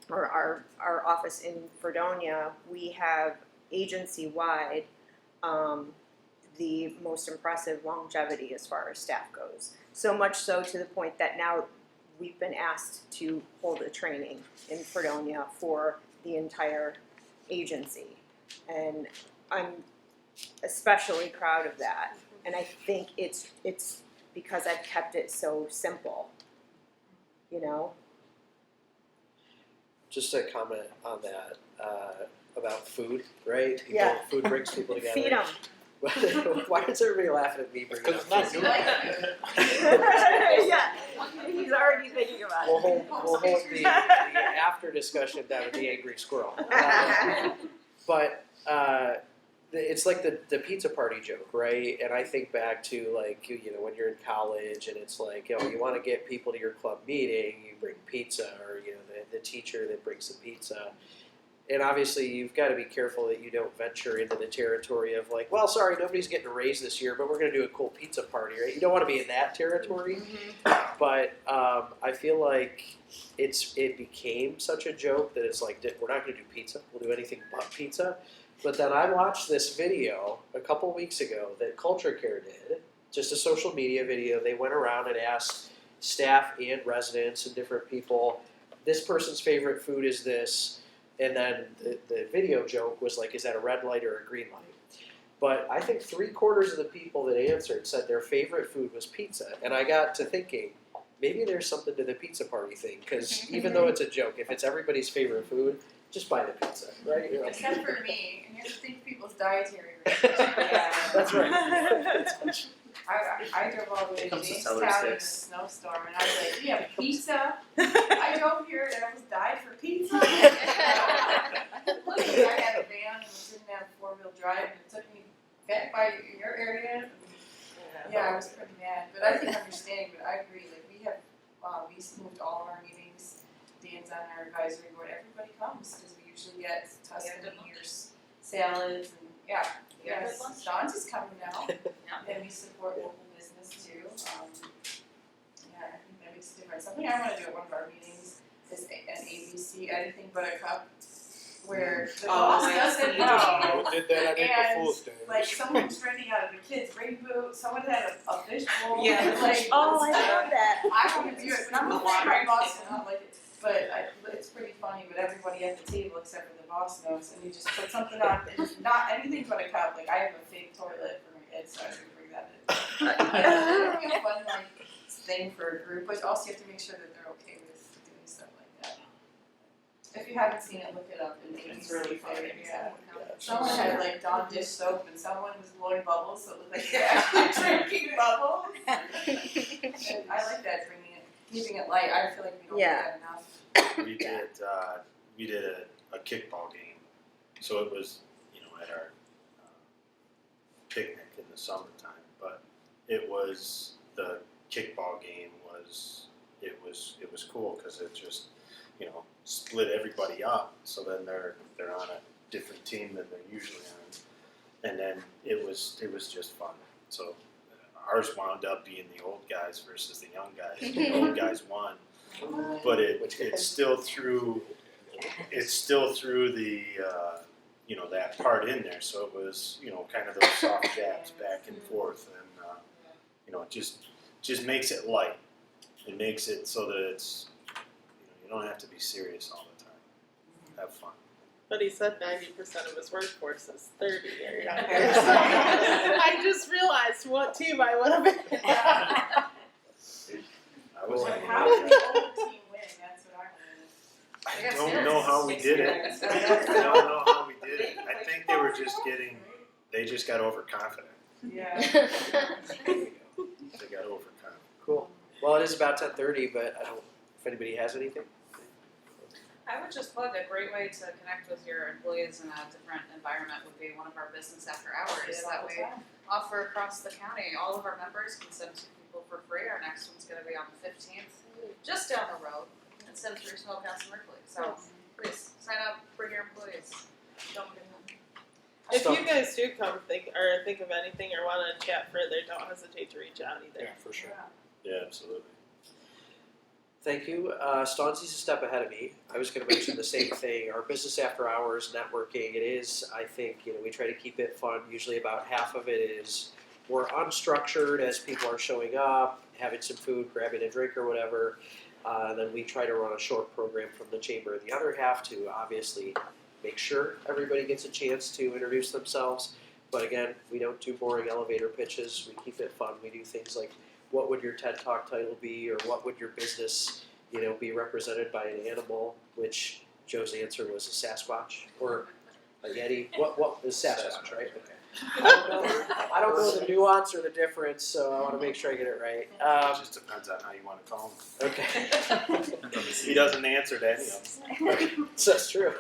or our office in Fredonia, we have agency-wide the most impressive longevity as far as staff goes. So much so to the point that now we've been asked to hold a training in Fredonia for the entire agency. And I'm especially proud of that. And I think it's because I've kept it so simple, Just a comment on that about food, right? Yeah. Food brings people together. Feed them. Why is everybody laughing at me bringing Because up it's not food? new. Yeah, he's already thinking about We'll it. hold the after discussion down at the Angry Squirrel. But it's like the pizza party joke, right? And I think back to when you're in college and it's like, you want to get people to your club meeting, you bring pizza, or the teacher that brings the pizza. And obviously you've got to be careful that you don't venture into the territory of like, well, sorry, nobody's getting a raise this year, but we're going to do a cool pizza party, right? You don't want to be in that territory. But I feel like it became such a joke that it's like, we're not going to do pizza. We'll do anything but pizza. But then I watched this video a couple weeks ago that Culture Care did, just a social media video. They went around and asked staff and residents and different people, this person's favorite food is this. And then the video joke was like, is that a red light or a green light? But I think 3/4 of the people that answered said their favorite food was pizza. And I got to thinking, maybe there's something to the pizza party thing. Because even though it's a joke, if it's everybody's favorite food, just buy the pizza, right? Except for me, and you have to think people's dietary That's right. I drove all the way to Comes to Jamestown Cellar in a Six. snowstorm, and I was like, "We have pizza." I drove here and I almost died for pizza. Luckily, I had a van and we didn't have 4-wheel drive, and it took me back by your area. Yeah, I was pretty mad, but I think understanding. But I agree. Like we moved all of our meetings. Dan's on our advisory board. Everybody comes because we usually get Tuscany or salads and yeah. Yes, Dawn's is coming now, and we support local business too. I think that makes a difference. Something I want to do at one of our meetings is an ABC, anything but a cup, where the boss doesn't know. We did that on April Fool's Day. Like someone was renting out of the kids' rain boot, someone had a fish bowl. Yeah. Like, Oh, I love that. I want to do it, but I'm afraid my boss will not like it. But it's pretty funny, but everybody at the table except for the boss knows, and you just put something on, it's not anything but a cup. Like I have a fake toilet for my kids, so I should bring that in. It'll be a fun thing for a group, but also you have to make sure that they're okay with doing stuff like that. If you haven't seen it, look it up and maybe It's really funny. Yeah. Someone had Dawn dish soap and someone was blowing bubbles, so it looked like they were actually drinking bubbles. And I like that, keeping it light. I feel like we don't do that enough. We did a kickball game, so it was at our picnic in the summertime. But it was the kickball game it was cool because it just split everybody up. So then they're on a different team than they're usually on, and then it was just fun. So ours wound up being the old guys versus the young guys. The old guys won. But it's still through the that part in there. So it was kind of those soft jabs back and forth, and it just makes it light. It makes it so that it's you don't have to be serious all the time. Have fun. But he said 90% of his workforce is 30 or younger. So I just realized what team I would have been. I was. But how did the old team win? That's what I I don't know how we did it. I don't know how we did it. I think they were just they just got overconfident. wanted. Yeah. They got overconfident. Cool. Well, it is about 10:30, but I don't. If anybody has anything. I would just plug a great way to connect with your employees in a different environment would be one of our business after hours that we offer across the county. All of our members can send to people for free. Our next one's going to be on the 15th, just down the road, and send through Smokehouse and Ripley. So please sign up, bring your employees. Don't get them. If you guys do come think of anything or want to chat further, don't hesitate to reach out either. Yeah, for sure. Yeah, absolutely. Thank you. Stanzi's a step ahead of me. I was going to mention the same thing. Our business after hours networking, it is, I think, we try to keep it fun. Usually about half of it is we're unstructured as people are showing up, having some food, grabbing a drink or whatever. Then we try to run a short program from the chamber. The other half to obviously make sure everybody gets a chance to introduce themselves. But again, we don't do boring elevator pitches. We keep it fun. We do things like, what would your TED Talk title be, or what would your business, be represented by an animal? Which Joe's answer was a Sasquatch or a Yeti. What is Sasquatch, right? Okay. I don't know the nuance or the difference, so I want to make sure I get it right. It just depends on how you want to call him. Okay. He doesn't answer to any of them. That's true.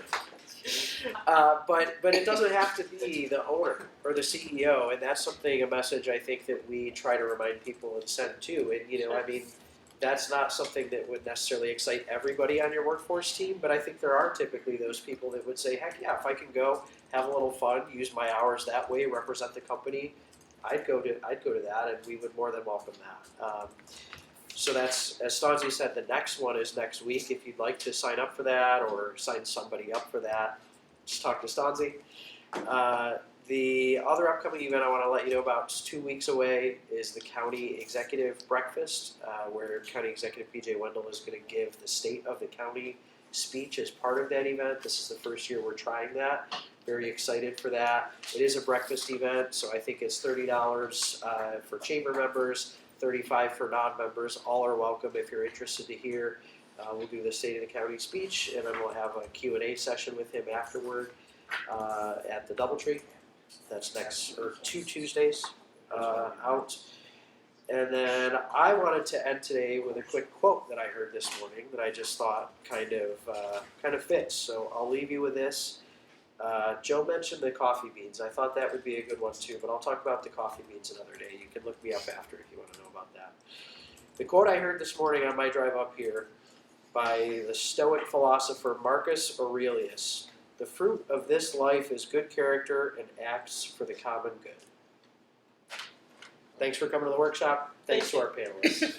But it doesn't have to be the owner or the CEO, and that's a message I think that we try to remind people and send too. And that's not something that would necessarily excite everybody on your workforce team, but I think there are typically those people that would say, heck yeah, if I can go have a little fun, use my hours that way, represent the company, I'd go to that, and we would more than welcome that. So that's, as Stanzi said, the next one is next week. If you'd like to sign up for that or sign somebody up for that, just talk to Stanzi. The other upcoming event I want to let you know about, is 2 weeks away, is the County Executive Breakfast, where County Executive PJ Wendell is going to give the State of the County speech as part of that event. This is the first year we're trying that. Very excited for that. It is a breakfast event, so I think it's $30 for chamber members, $35 for non-members. All are welcome if you're interested to hear. We'll do the State of the County speech, and then we'll have a Q&A session with him afterward at the Doubletree. That's next, or 2 Tuesdays out. And then I wanted to end today with a quick quote that I heard this morning that I just thought kind of fits. So I'll leave you with this. Joe mentioned the coffee beans. I thought that would be a good one too, but I'll talk about the coffee beans another day. You can look me up after if you want to know about that. The quote I heard this morning on my drive up here by the Stoic philosopher Marcus Aurelius: "The fruit of this life is good character and acts for the common good." Thanks for coming to the workshop. Thanks to our panelists.